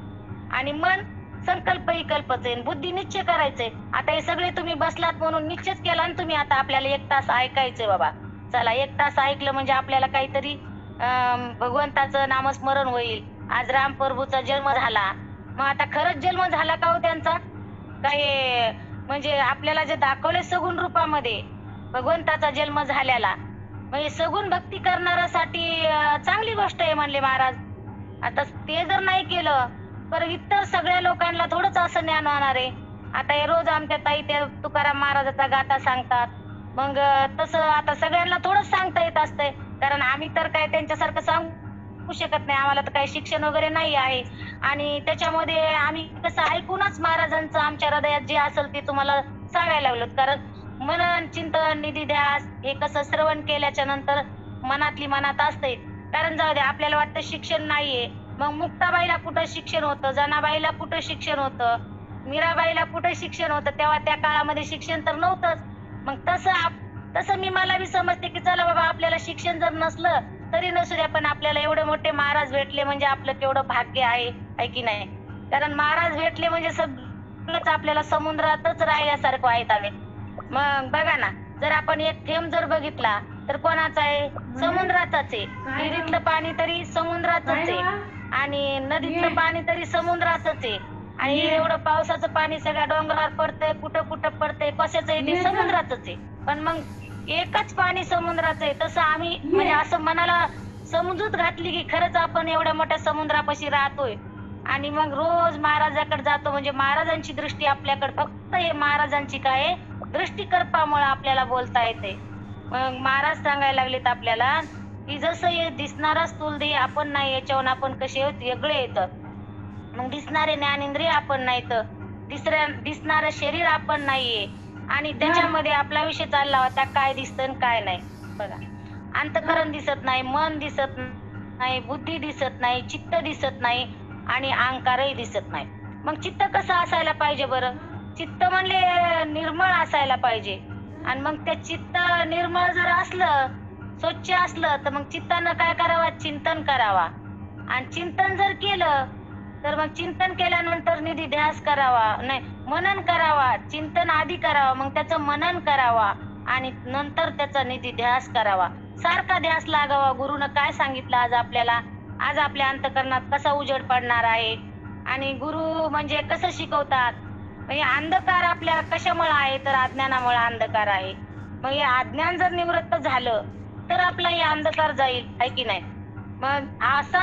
आणि मन संकल्प विकल्पच आहे, बुद्धी निश्चय करायचंय. आता हे सगळे तुम्ही बसलात म्हणून निश्चयच केला आणि तुम्ही आता आपल्याला 1 तास ऐकायचंय बाबा. चला 1 तास ऐकलं म्हणजे आपल्याला काहीतरी भगवंताचं नामस्मरण होईल. आज राम प्रभूचा जन्म झाला. मग आता खरंच जन्म झाला का हो त्यांचा? काही म्हणजे आपल्याला जे दाखवले सगुण रूपामध्ये भगवंताचा जन्म झालेला, म्हणजे सगुण भक्ती करणाऱ्यासाठी चांगली गोष्ट आहे म्हणले महाराज. आता ते जर नाही केलं तर इतर सगळ्या लोकांना थोडंच असं ज्ञान होणार आहे. आता हे रोज आमच्या ताई त्या तुकाराम महाराजाचा गाथा सांगतात. मग तसं आता सगळ्यांना थोडंच सांगता येत असतंय, कारण आम्ही तर काय त्यांच्यासारखं सांगू शकत नाही. आम्हाला तर काही शिक्षण वगैरे नाही आहे आणि त्याच्यामध्ये आम्ही कसं ऐकूनच महाराजांचं आमच्या हृदयात जे असेल ते तुम्हाला सांगायला लागलो. कारण मनन, चिंतन, निधी ध्यास हे कसं श्रवण केल्याच्या नंतर मनातली मनात असते. कारण जाऊ दे आपल्याला वाटतं शिक्षण नाहीये. मग मुक्ताबाईला कुठं शिक्षण होतं, जनाबाईला कुठं शिक्षण होतं, मीराबाईला कुठं शिक्षण होतं, तेव्हा त्या काळामध्ये शिक्षण तर नव्हतंच. मग तसं मला बी समजते की चला बाबा आपल्याला शिक्षण जर नसलं तरी नसू द्या, पण आपल्याला एवढे मोठे महाराज भेटले म्हणजे आपलं केवढं भाग्य आहे की नाही. कारण महाराज भेटले म्हणजे सगळंच आपल्याला समुद्रातच राहिल्यासारखं आहे. मग बघा ना, जर आपण एक थेंब जर बघितला तर कोणाचा आहे, समुद्राचाच आहे. विहिरीतलं पाणी तरी समुद्राचंच आहे आणि नदीतलं पाणी तरी समुद्राचंच आहे. आणि एवढं पावसाचं पाणी सगळ्या डोंगरावर पडतंय, कुठं कुठं पडतंय, कशाचं आहे ते समुद्राचंच आहे. पण मग एकच पाणी समुद्राचं आहे. तसं आम्ही म्हणजे असं मनाला समजूत घातली की खरंच आपण एवढ्या मोठ्या समुद्रापाशी राहतोय आणि मग रोज महाराजाकडे जातो. म्हणजे महाराजांची दृष्टी आपल्याकडे, फक्त हे महाराजांची काय दृष्टीकल्पामुळे आपल्याला बोलता येते. मग महाराज सांगायला लागलेत आपल्याला की जसं हे दिसणारा स्थूल देह आपण नाही, याच्याहून आपण कसे वेगळे येतं. मग दिसणारे ज्ञानेंद्रिय आपण नाही, तर दिसणारं शरीर आपण नाहीये आणि त्याच्यामध्ये आपला विषय चालला होता काय दिसतं आणि काय नाही. बघा, अंतःकरण दिसत नाही, मन दिसत नाही, बुद्धी दिसत नाही, चित्त दिसत नाही आणि अहंकारही दिसत नाही. मग चित्त कसं असायला पाहिजे बरं? चित्त म्हणले निर्मळ असायला पाहिजे. आणि मग ते चित्त निर्मळ जर असलं, स्वच्छ असलं, तर मग चित्तानं काय करावं, चिंतन करावा. आणि चिंतन जर केलं तर मग चिंतन केल्यानंतर निधी ध्यास करावा, नाही मनन करावा. चिंतन आधी करावा, मग त्याचं मनन करावा आणि नंतर त्याचा निधी ध्यास करावा. सारखा ध्यास लागावा. गुरुनं काय सांगितलं आज आपल्याला, आज आपल्या अंतःकरणात कसा उजेड पडणार आहे आणि गुरु म्हणजे कसं शिकवतात. म्हणजे अंधकार आपल्या कशामुळे आहे, तर अज्ञानामुळे अंधकार आहे. मग हे अज्ञान जर निवृत्त झालं तर आपला हे अंधकार जाईल, आहे की नाही. मग असा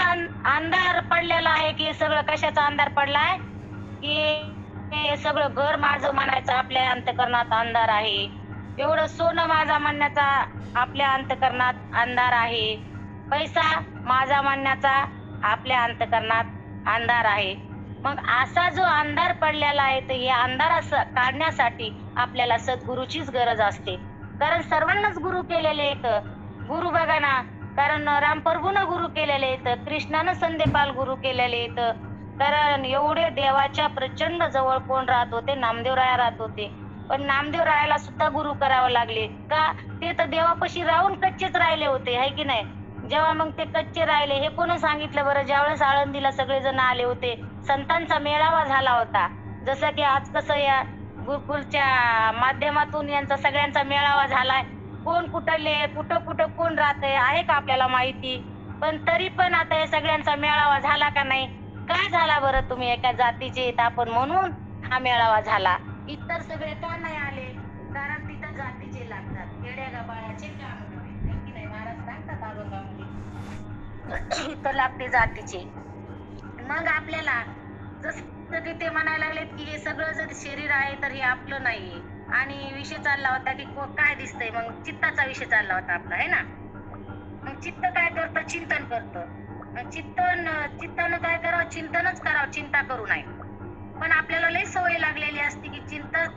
अंधार पडलेला आहे की सगळं कशाचा अंधार पडलाय की हे सगळं घर माझं म्हणायचं आपल्या अंतःकरणात अंधार आहे. एवढं सोनं माझा म्हणण्याचा आपल्या अंतःकरणात अंधार आहे. पैसा माझा म्हणण्याचा आपल्या अंतःकरणात अंधार आहे. मग असा जो अंधार पडलेला आहे, तर हे अंधार काढण्यासाठी आपल्याला सद्गुरूचीच गरज असते. कारण सर्वांनाच गुरु केलेले आहेत. गुरु बघा ना, कारण रामप्रभूनं गुरु केलेले आहेत, कृष्णानं संदेपाल गुरु केलेले आहेत. कारण एवढे देवाच्या प्रचंड जवळ कोण राहत होते, नामदेवराया राहत होते. पण नामदेवरायाला सुद्धा गुरु करावे लागले का, ते तर देवापाशी राहून कच्चेच राहिले होते, आहे की नाही. जेव्हा मग ते कच्चे राहिले हे कोणी सांगितलं बरं, ज्यावेळेस आळंदीला सगळेजण आले होते, संतांचा मेळावा झाला होता. जसं की आज कसं या गुरुकुलच्या माध्यमातून यांचा सगळ्यांचा मेळावा झालाय. कोण कुठले, कुठं कुठं कोण राहतंय आहे का आपल्याला माहिती. पण तरी पण आता या सगळ्यांचा मेळावा झाला का नाही, काय झाला बरं. तुम्ही एका जातीचे आहेत आपण म्हणून हा मेळावा झाला. इतर सगळे का नाही आले, कारण तिथं जातीचे लागतात, येड्या गबाळाचे काम नाही. महाराज सांगतात अभंगामध्ये इथं लागते जातीचे. मग आपल्याला जसं की ते म्हणायला लागलेत की हे सगळं जर शरीर आहे तर हे आपलं नाहीये. आणि विषय चालला होता की काय दिसतंय, मग चित्ताचा विषय चालला होता आपला, आहे ना. मग चित्त काय करतं, चिंतन करतं. चित्तानं काय करावं, चिंतनच करावं, चिंता करू नये. पण आपल्याला लई सवय लागलेली असते की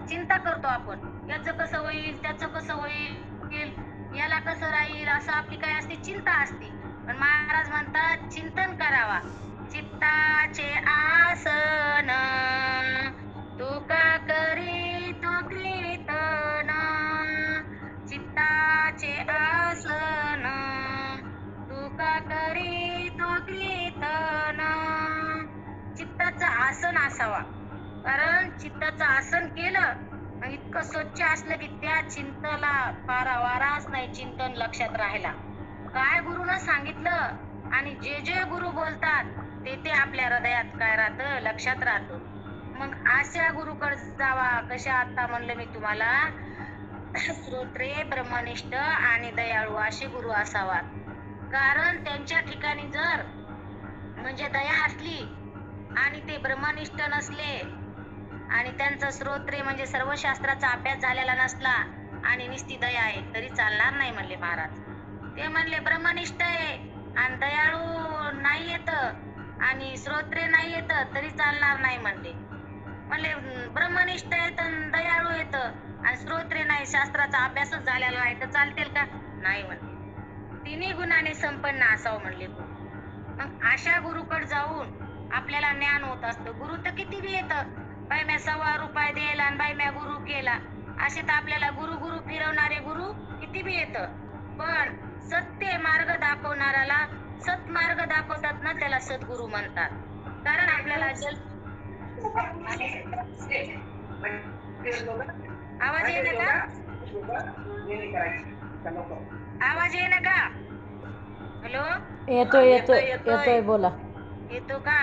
चिंता करतो आपण, याचं कसं होईल, त्याचं कसं होईल, याला कसं राहील, असं आपली काय असते, चिंता असते. पण महाराज म्हणतात चिंतन करावा. चित्ताचे आसन तू का करी तो कीर्तन, चित्ताचे आसन तू का करी तो कीर्तन. चित्ताचं आसन असावा. कारण चित्ताचं आसन केलं मग इतकं स्वच्छ असलं की त्या चिंतला पारावाराच नाही, चिंतन लक्षात राहिला. काय गुरुनं सांगितलं आणि जे जे गुरु बोलतात ते आपल्या हृदयात काय राहतं, लक्षात राहतं. मग अशा गुरुकडे जावा. कशा आता म्हणलं मी तुम्हाला, श्रोत्रे, ब्रह्मनिष्ठ आणि दयाळू असे गुरु असावा. कारण त्यांच्या ठिकाणी जर म्हणजे दया असली आणि ते ब्रह्मनिष्ठ नसले आणि त्यांचं श्रोत्रे म्हणजे सर्व शास्त्राचा अभ्यास झालेला नसला आणि नुसती दया आहे तरी चालणार नाही म्हणले महाराज. ते म्हणले ब्रह्मनिष्ठ आहे आणि दयाळू नाही येत आणि श्रोत्रे नाही येत तरी चालणार नाही म्हणले. म्हणले ब्रह्मनिष्ठ येत दयाळू येत आणि श्रोत्रे नाही, शास्त्राचा अभ्यासच झालेला नाही तर चालतील का? नाही म्हणले. तिन्ही गुणाने संपन्न असावं म्हणले. मग अशा गुरुकडे जाऊन आपल्याला ज्ञान होत असतं. गुरु तर किती बी येतं, बाई म्या ₹1.25 द्यायला आणि बाई म्या गुरु केला असे तर आपल्याला गुरु गुरु फिरवणारे गुरु किती बी येतं. पण सत्य मार्ग दाखवणाऱ्याला सत्मार्ग दाखवतात ना त्याला सद्गुरु म्हणतात. कारण आपल्याला आवाज येईना का? आवाज येईना का? हॅलो, येतोय येतोय येतोय बोला. येतो का?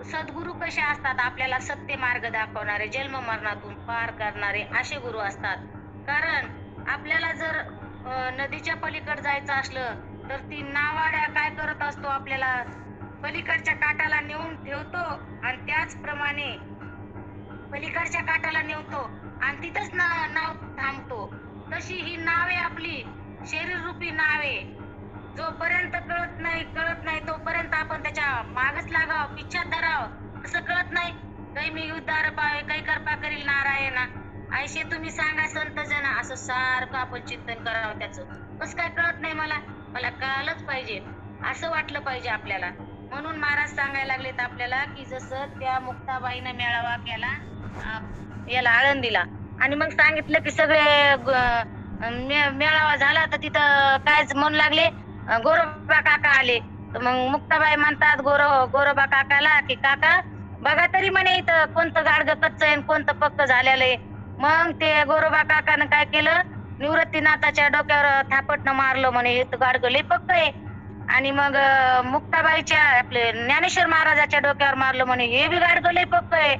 सद्गुरु कसे असतात? आपल्याला सत्य मार्ग दाखवणारे, जन्म मरणातून पार करणारे असे गुरु असतात. कारण आपल्याला जर नदीच्या पलीकडे जायचं असलं तर ती नावाड्या काय करत असतो, आपल्याला पलीकडच्या काठाला नेऊन ठेवतो आणि त्याचप्रमाणे पलीकडच्या काठाला नेवतो आणि तिथंच नाव थांबतो. तशी ही नाव आहे आपली, शरीर रूपी नाव आहे. जोपर्यंत कळत नाही तोपर्यंत आपण त्याच्या मागच लागावं, पिच्छात धरावं. असं कळत नाही काही मी उद्धार पावे काही कृपा करील नारायणा ऐशे तुम्ही सांगा संत जन, असं सारखं आपण चिंतन करावं त्याचं. कसं काय कळत नाही मला कळालंच पाहिजे असं वाटलं पाहिजे आपल्याला. म्हणून महाराज सांगायला लागलेत आपल्याला की जसं त्या मुक्ताबाईनं मेळावा केला याला आळंदीला आणि मग सांगितलं की सगळे मेळावा झाला तर तिथं काय म्हणू लागले, गोरोबा काका आले. तर मग मुक्ताबाई म्हणतात गोरोबा काकाला की काका बघा तरी म्हणे इथं कोणतं गाडगं कच्च आहे कोणतं पक्क झालेलं आहे. मग ते गोरोबा काकानं काय केलं, निवृत्तीनाथाच्या डोक्यावर थापटनं मारलं म्हणे इथं गाडगं लय पक्क आहे. आणि मग मुक्ताबाईच्या आपले ज्ञानेश्वर महाराजाच्या डोक्यावर मारलं म्हणे हे बी गाडगं लय पक्क आहे.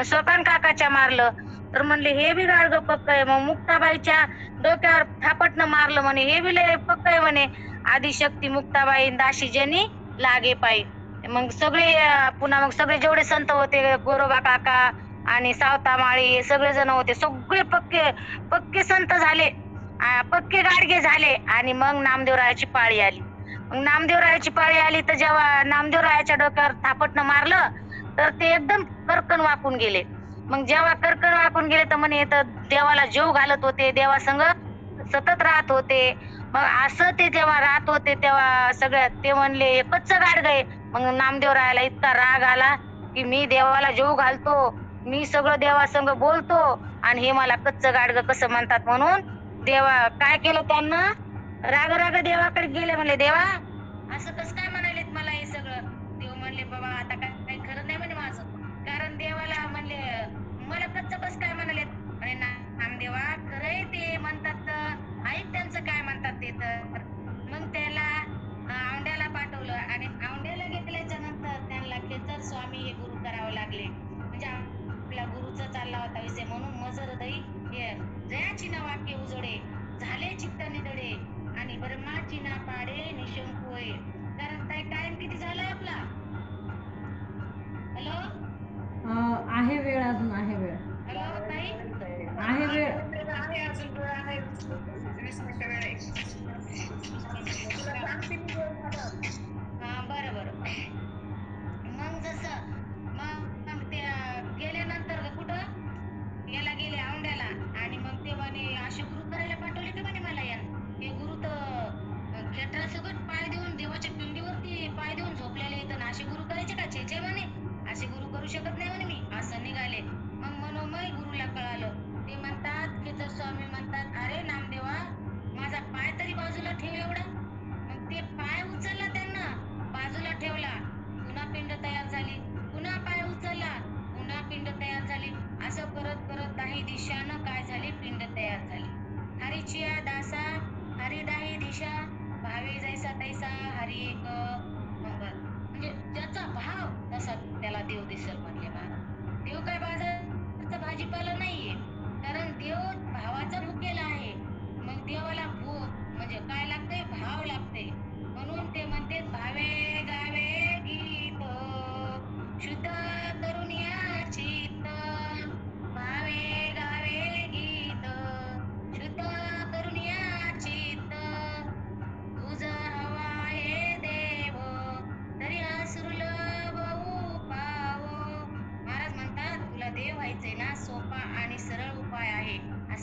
सोपान काकाच्या मारलं तर म्हणले हे बी गाडगं पक्क आहे. मग मुक्ताबाईच्या डोक्यावर थापटनं मारलं म्हणे हे बी लय पक्क आहे म्हणे. आदिशक्ती मुक्ताबाई दाशी जनी लागे पायी. मग सगळे पुन्हा मग सगळे जेवढे संत होते गोरोबा काका आणि सावतामाळी सगळे जण होते, सगळे पक्के संत झाले, पक्के गाडगे झाले. आणि मग नामदेवरायाची पाळी आली. मग नामदेवरायाची पाळी आली तर जेव्हा नामदेवरायाच्या डोक्यावर थापटनं मारलं तर ते एकदम करकन वाकून गेले. मग जेव्हा करकन वाकून गेले तर म्हणे तर देवाला जीव घालत होते, देवासंग सतत राहत होते. मग असं ते जेव्हा राहत होते तेव्हा सगळ्यात ते म्हणले एकच गाडगं आहे. मग नामदेवरायाला इतका राग आला की मी देवाला जीव घालतो, मी सगळं देवासंग बोलतो आणि हे मला कच्च गाडगं कसं म्हणतात. म्हणून देवा काय केलं, त्यांना राग देवाकडे गेले. म्हणले देवा असं कसं काय म्हणालेत मला हे सगळं. देव म्हणले बाबा आता काही खरं नाही म्हणे माझं. कारण देवाला म्हणले मला कच्च कसं काय म्हणालेत. म्हणे नामदेवा खरंय ते म्हणतात ऐक त्यांचं काय म्हणतात ते. तर मग त्याला औंड्याला पाठवलं आणि औंड्याला गेल्याच्या नंतर त्यांना खेचर स्वामी हे गुरु करावं लागले. म्हणजे आपल्या गुरुचा चालला होता विषय. म्हणून मजर दई हे जयाची ना वाक्य उजडे झाले चित्त निदडे आणि ब्रह्माची ना पाडे निशंक होय. कारण टाइम किती झालाय आपला? हॅलो आहे वेळ, अजून आहे वेळ, हॅलो ताई आहे वेळ. आहे अजून वेळ आहे, 20 मिनिटं वेळ आहे. तुला सांगते मी वेळ झाल्यावर. हा बरं मग जसं मग ते गेल्यानंतर कुठं याला गेले औंड्याला आणि मग ते म्हणे असे गुरु करायला पाठवले का म्हणे मला या. हे गुरु तर खेटरासकट पाय देऊन देवाच्या पिंडीवरती पाय देऊन झोपलेले येतं ना, असे गुरु करायचे का? छे म्हणे असे गुरु करू शकत नाही म्हणे मी. असं निघाले. मग मनोमय गुरुला कळालं. ते म्हणतात खेचर स्वामी म्हणतात अरे नामदेवा माझा पाय तरी बाजूला ठेव एवढा. मग ते पाय उचलला, त्यांना बाजूला ठेवला, पुन्हा पिंड तयार झाली, पुन्हा पाय उचलला, पुन्हा पिंड तयार झाली. असं करत करत 10 दिशानं काय झाली, पिंड तयार झाली. हरीचिया दासा हरी 10 दिशा भावे जैसा तैसा हरी एक मंगल. म्हणजे ज्याचा भाव तसा त्याला देव दिसेल म्हणले महाराज. देव काय बाजारचा भाजीपाला नाहीये, कारण देव भावाचा भुकेला आहे. मग देवाला भूक म्हणजे काय लागतंय, भाव लागतंय. म्हणून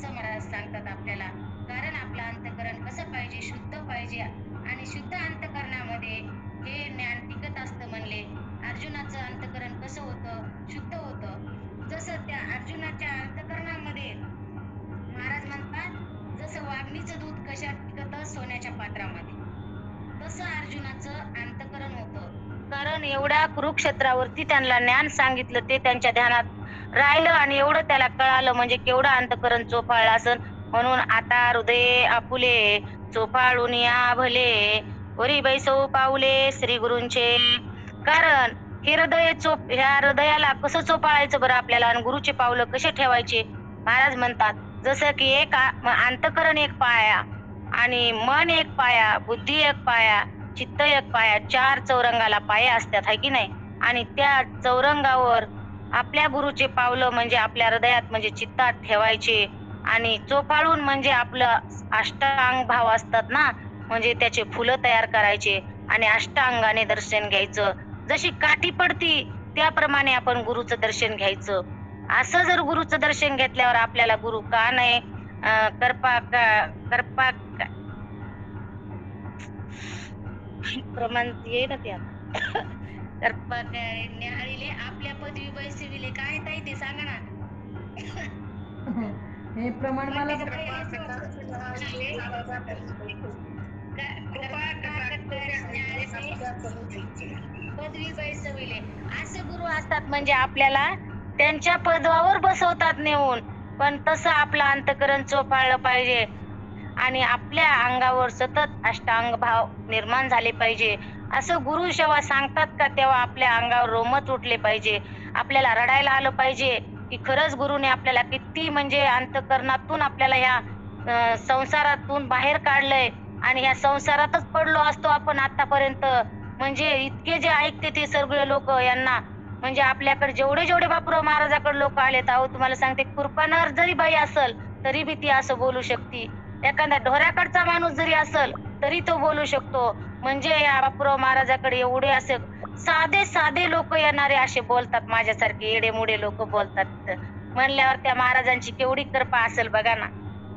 असं महाराज सांगतात आपल्याला. कारण आपलं अंतःकरण कसं पाहिजे, शुद्ध पाहिजे आणि शुद्ध अंतःकरणामध्ये हे ज्ञान टिकत असतं म्हणले. अर्जुनाचं अंतःकरण कसं होतं, शुद्ध होतं. जसं त्या अर्जुनाच्या अंतःकरणामध्ये महाराज म्हणतात जसं वाघणीचं दूध कशात टिकतं, सोन्याच्या पात्रामध्ये, तसं अर्जुनाचं अंतःकरण होतं. कारण एवढ्या कुरुक्षेत्रावरती त्यांना ज्ञान सांगितलं, ते त्यांच्या ध्यानात राहिलं आणि एवढं त्याला कळालं म्हणजे केवढं अंतःकरण चोफाळलं असन. म्हणून आता हृदये आपुले चोफाळून या भले, वरी बैसव पाऊले श्री गुरूंचे. कारण हे ह्या हृदयाला कसं चोपाळायचं बरं आपल्याला आणि गुरुचे पावलं कसे ठेवायचे. महाराज म्हणतात जसं की एक अंतःकरण एक पाया आणि मन एक पाया, बुद्धी एक पाया, चित्त एक पाया, 4 चौरंगाला पाय असतात, हाय की नाही. आणि त्या चौरंगावर आपल्या गुरुचे पावलं म्हणजे आपल्या हृदयात म्हणजे चित्तात ठेवायचे आणि चोपाळून म्हणजे आपलं अष्टांग भाव असतात ना, म्हणजे त्याचे फुलं तयार करायचे आणि अष्टांगाने दर्शन घ्यायचं. जशी काठी पडती त्याप्रमाणे आपण गुरुचं दर्शन घ्यायचं. असं जर गुरुचं दर्शन घेतल्यावर आपल्याला गुरु का नाही करपा प्रमाण ये ना त्या करपा न्याहाळीले आपल्या पदवी बैसविले. काय ताई ते सांगा ना. हे प्रमाण मला पदवी बैसविले असे गुरु असतात म्हणजे आपल्याला त्यांच्या पदवावर बसवतात नेऊन. पण तसं आपलं अंतःकरण चोपाळलं पाहिजे आणि आपल्या अंगावर सतत अष्टांग भाव निर्माण झाले पाहिजे. असं गुरु जेव्हा सांगतात का तेव्हा आपल्या अंगावर रोमच उठले पाहिजे. आपल्याला रडायला आलं पाहिजे की खरंच गुरुने आपल्याला किती म्हणजे अंतःकरणातून आपल्याला ह्या संसारातून बाहेर काढलंय आणि ह्या संसारातच पडलो असतो आपण आतापर्यंत. म्हणजे इतके जे ऐकते ते सगळे लोक यांना म्हणजे आपल्याकडे जेवढे बापूराव महाराजाकडे लोक आलेत, अहो तुम्हाला सांगते कृपानर जरी बाई असल तरी बी ती असं बोलू शकते. एखादा ढोऱ्याकडचा माणूस जरी असल तरी तो बोलू शकतो. म्हणजे या बापूराव महाराजाकडे एवढे असे साधे लोक येणारे असे बोलतात, माझ्यासारखे येडेमुडे लोक बोलतात म्हणल्यावर त्या महाराजांची केवढी कृपा असेल बघा ना.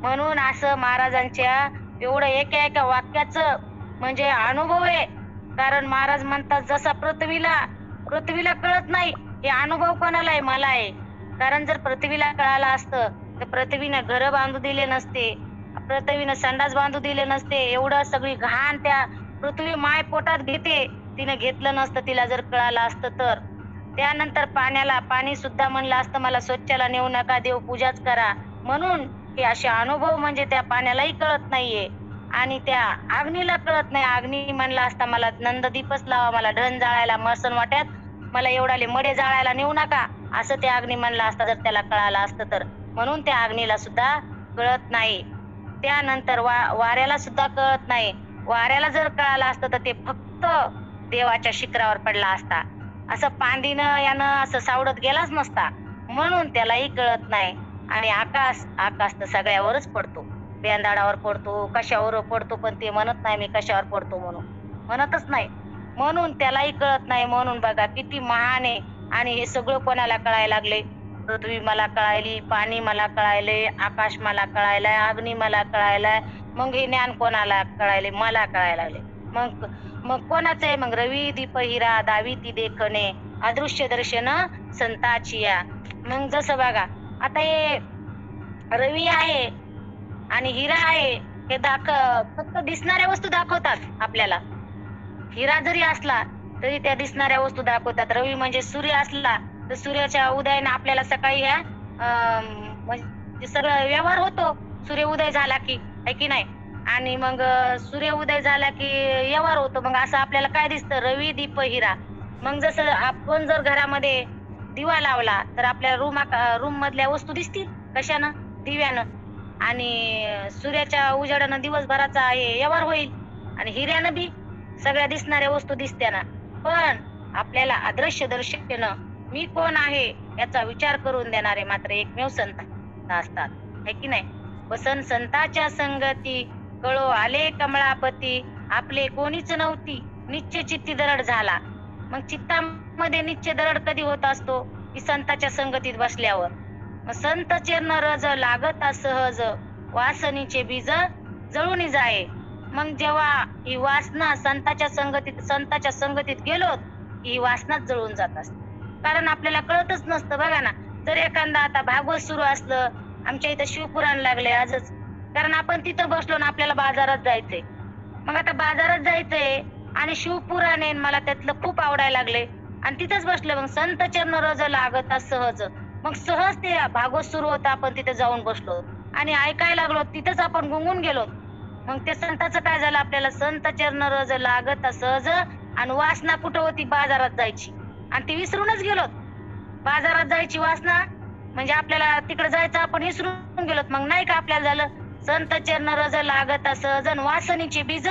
म्हणून असं महाराजांच्या एवढं एका वाक्याचं म्हणजे अनुभव आहे. कारण महाराज म्हणतात जसा पृथ्वीला कळत नाही हे अनुभव कोणाला आहे, मला आहे. कारण जर पृथ्वीला कळालं असतं तर पृथ्वीनं घर बांधू दिले नसते, पृथ्वीनं संडास बांधू दिले नसते. एवढं सगळी घाण त्या पृथ्वी माय पोटात घेते, तिनं घेतलं नसतं तिला जर कळालं असतं तर. त्यानंतर पाणी सुद्धा म्हणलं असतं मला स्वच्छाला नेऊ नका, देव पूजाच करा. म्हणून हे असे अनुभव म्हणजे त्या पाण्यालाही कळत नाहीये आणि त्या अग्नीला कळत नाही. अग्नी म्हणला असता मला नंददीपच लावा, मला ढन जाळायला मसन वाट्यात, मला एवढाले मडे जाळायला नेऊ नका, असं त्या अग्नी म्हणला असता जर त्याला कळालं असतं तर. म्हणून त्या अग्नीला सुद्धा कळत नाही. त्यानंतर वाऱ्याला सुद्धा कळत नाही. वाऱ्याला जर कळालं असतं तर ते फक्त देवाच्या शिखरावर पडला असता, असं पांदीनं यानं असं सावडत गेलाच नसता. म्हणून त्यालाही कळत नाही. आणि आकाश तर सगळ्यावरच पडतो, बेंदाडावर पडतो, कशावर पडतो, पण ते म्हणत नाही मी कशावर पडतो म्हणून, म्हणतच नाही. म्हणून त्यालाही कळत नाही. म्हणून बघा किती महान आहे. आणि हे सगळं कोणाला कळायला लागले, पृथ्वी मला कळायली, पाणी मला कळायले, आकाश मला कळायलाय, अग्नी मला कळायलाय. मग हे ज्ञान कोणाला कळायले, मला कळायला लागले. मग कोणाचं आहे मग रवी दीप हिरा दावी ती देखणे अदृश्य दर्शन संताची या. मग जसं बघा आता हे रवी आहे आणि हिरा आहे, हे फक्त दिसणाऱ्या वस्तू दाखवतात आपल्याला. हिरा जरी असला तरी त्या दिसणाऱ्या वस्तू दाखवतात. रवी म्हणजे सूर्य असला तर सूर्याच्या उदयाने आपल्याला सकाळी ह्या म्हणजे सगळं व्यवहार होतो सूर्य उदय झाला की, आहे की नाही. आणि मग सूर्य उदय झाला की व्यवहार होतो. मग असं आपल्याला काय दिसतं, रवी दीप हिरा. मग जसं आपण जर घरामध्ये दिवा लावला तर आपल्या रूम मधल्या वस्तू दिसतील कशानं, दिव्यानं. आणि सूर्याच्या उजेडानं दिवसभराचा व्यवहार होईल आणि हिऱ्यानं बी सगळ्या दिसणाऱ्या वस्तू दिसत्या ना. पण आपल्याला अदृश्य दर्शन मी कोण आहे याचा विचार करून देणारे मात्र एकमेव संत असतात, है की नाही. वसन संताच्या संगती कळो आले कमळापती, आपले कोणीच नव्हती निश्चय चित्ती दरड झाला. मग चित्तामध्ये निश्चय दरड कधी होत असतो की संताच्या संगतीत बसल्यावर. संत चरण रज लागता सहज वासनीचे बीज जळून जाये. मग जेव्हा ही वासना संताच्या संगतीत गेलो ही वासनाच जळून जात असते. कारण आपल्याला कळतच नसतं. बघा ना, जर एखादा आता भागवत सुरू असलं, आमच्या इथं शिवपुराण लागले आजच, कारण आपण तिथं बसलो ना आपल्याला बाजारात जायचंय. मग आता बाजारात जायचंय आणि शिवपुराण आहे मला त्यातलं खूप आवडायला लागले आणि तिथंच बसलं. मग संत चरण रज लागता सहज, मग सहज ते भागवत सुरू होता, आपण तिथे जाऊन बसलो आणि ऐकायला लागलो, तिथंच आपण गुंगून गेलो. मग ते संताचं काय झालं, आपल्याला संत चरण रज लागता सहज आणि वासना कुठं होती, बाजारात जायची, आणि ती विसरूनच गेलो. बाजारात जायची वासना म्हणजे आपल्याला तिकडे जायचं आपण विसरून गेलो. मग नाही का आपल्याला झालं संत चरण रज लागता सहज वासनीचे बीज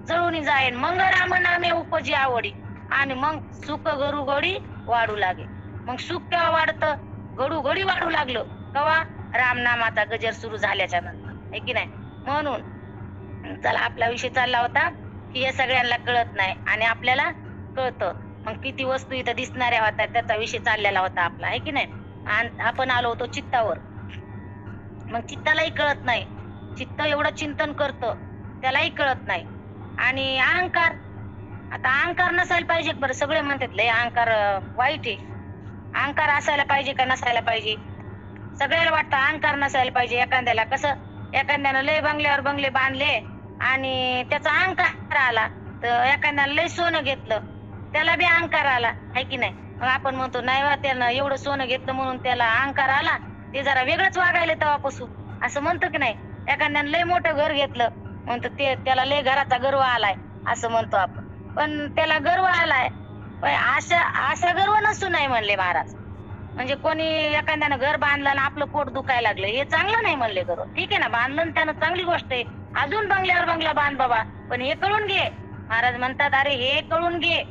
जळून जाईन. मग राम नामे उपजी आवडी आणि मग सुख घडूघडी वाढू लागे. मग सुख केव्हा वाढतं, घडूघडी वाढू लागलं केव्हा, रामनामाचा गजर सुरू झाल्याच्या नंतर, आहे की नाही. म्हणून चला, आपला विषय चालला होता की हे सगळ्यांना कळत नाही आणि आपल्याला कळतं. मग किती वस्तू इथं दिसणाऱ्या होत्या त्याचा विषय चाललेला होता आपला, आहे की नाही. आणि आपण आलो होतो चित्तावर. मग चित्तालाही कळत नाही, चित्त एवढं चिंतन करतं त्यालाही कळत नाही. आणि अहंकार, आता अहंकार नसायला पाहिजे बरं. सगळे म्हणतात लय अहंकार वाईट आहे, अहंकार असायला पाहिजे का नसायला पाहिजे. सगळ्याला वाटतं अहंकार नसायला पाहिजे. एखाद्याला कसं, एखाद्यानं लय बंगल्यावर बंगले बांधले आणि त्याचा अहंकार आला, तर एखाद्यानं लय सोनं घेतलं त्याला बी अहंकार आला, आहे की नाही. मग आपण म्हणतो नाही वा त्यानं एवढं सोनं घेतलं म्हणून त्याला अहंकार आला, ते जरा वेगळंच वागायला तेव्हापासून, असं म्हणतो की नाही. एखाद्यानं लय मोठं घर घेतलं म्हणतो ते त्याला लय घराचा गर्व आलाय, असं म्हणतो आपण. पण त्याला गर्व आलाय, पण असा गर्व नसू नाही म्हणले महाराज. म्हणजे कोणी एखाद्यानं घर बांधलं आणि आपलं पोट दुखायला लागलं, हे चांगलं नाही म्हणले गर्व. ठीक आहे ना, बांधलं त्यानं चांगली गोष्ट आहे, अजून बंगल्यावर बंगला बांध बाबा, पण हे कळून घे. महाराज म्हणतात अरे हे कळून घे,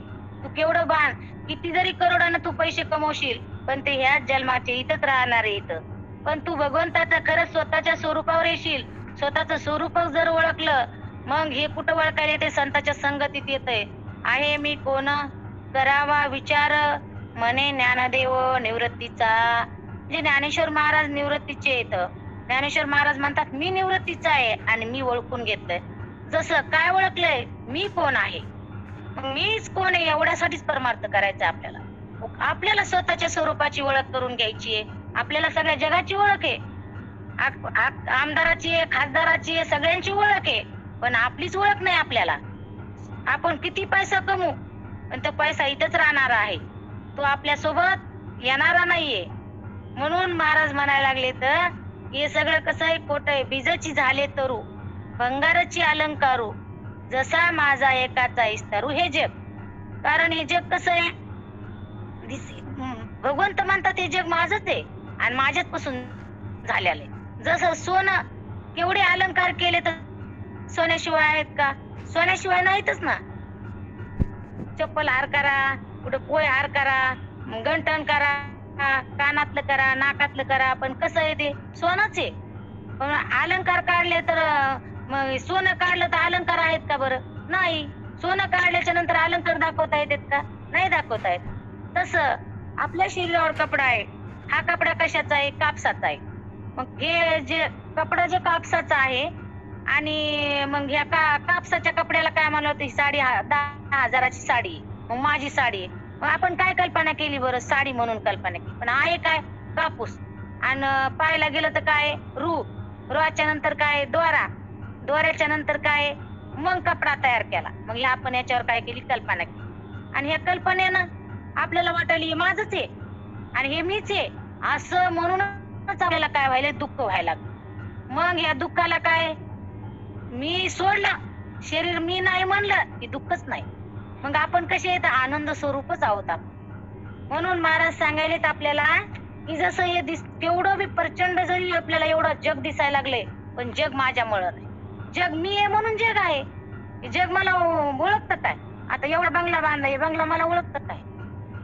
तू केवढं बांध, किती जरी करोडानं तू पैसे कमवशील पण ते ह्याच जन्माचे इथंच राहणार आहे इथं. पण तू भगवंताचा खरंच स्वतःच्या स्वरूपावर येशील, स्वतःचं स्वरूप जर ओळखलं, मग हे कुठं ओळखायला येते, संताच्या संगतीत येतंय. आहे मी कोण करावा विचार म्हणे ज्ञानदेव निवृत्तीचा. म्हणजे ज्ञानेश्वर महाराज निवृत्तीचे येत. ज्ञानेश्वर महाराज म्हणतात मी निवृत्तीचा आहे आणि मी ओळखून घेतलंय. जसं काय ओळखलंय, मी कोण आहे, मग मीच कोण आहे एवढ्यासाठीच परमार्थ करायचा आपल्याला. आपल्याला स्वतःच्या स्वरूपाची ओळख करून घ्यायची आहे. आपल्याला सगळ्या जगाची ओळख आहे, आमदाराची आहे, खासदाराची आहे, सगळ्यांची ओळख आहे, पण आपलीच ओळख नाही आपल्याला. आपण किती पैसा कमवू पण तो पैसा इथंच राहणार आहे, तो आपल्या सोबत येणारा नाहीये. म्हणून महाराज म्हणायला लागले तर हे सगळं कसं आहे, खोट आहे. बीजाची झाले तरू भंगाराची अलंकारू, जसा माझा एकाचा इस्तारू. हे जग, कारण हे जग कसं आहे, भगवंत म्हणतात हे जग माझंच आहे आणि माझ्याच पासून झालेलं आहे. जसं सोनं, केवढे अलंकार केले तर सोन्याशिवाय आहेत का, सोन्याशिवाय नाहीतच ना. चप्पल हार करा, कुठं पोय हार करा, गंटण करा, कानातलं करा, नाकातलं करा, पण कसं आहे ते सोनंच आहे. पण अलंकार काढले तर मग सोनं काढलं तर अलंकार आहेत का बरं, नाही. सोनं काढल्याच्या नंतर अलंकार दाखवता येतात का, नाही दाखवता येत. तसं आपल्या शरीरावर कपडा आहे, हा कपडा कशाचा आहे, कापसाचा आहे. मग हे जे कपडा जे कापसाचा आहे आणि मग ह्या कापसाच्या कपड्याला काय म्हणलं होतं, साडी 10,000ची साडी, मग माझी साडी. मग आपण काय कल्पना केली बरं, साडी म्हणून कल्पना केली, पण आहे काय, कापूस. आणि पाहायला गेलं तर काय, रुच्या नंतर काय, दोऱ्याच्या नंतर काय, मग कपडा तयार केला. मग हे आपण याच्यावर काय केली, कल्पना केली. आणि ह्या कल्पनेनं आपल्याला वाटली हे माझंच आहे आणि हे मीच आहे, असं म्हणूनच आपल्याला काय व्हायला, दुःख व्हायला लागलं. मग या दुःखाला काय, मी सोडलं, शरीर मी नाही म्हणलं की दुःखच नाही. मग आपण कसे आहेत, आनंद स्वरूपच आहोत आपण. म्हणून महाराज सांगायलेत आपल्याला की जसं हे तेवढं बी प्रचंड जरी आपल्याला एवढं जग दिसायला लागले, पण जग माझ्यामुळं नाही. जग मी आहे म्हणून जग आहे. जग मला ओळखतं काय, आता एवढा बंगला बांधलाय, बंगला मला ओळखतं काय.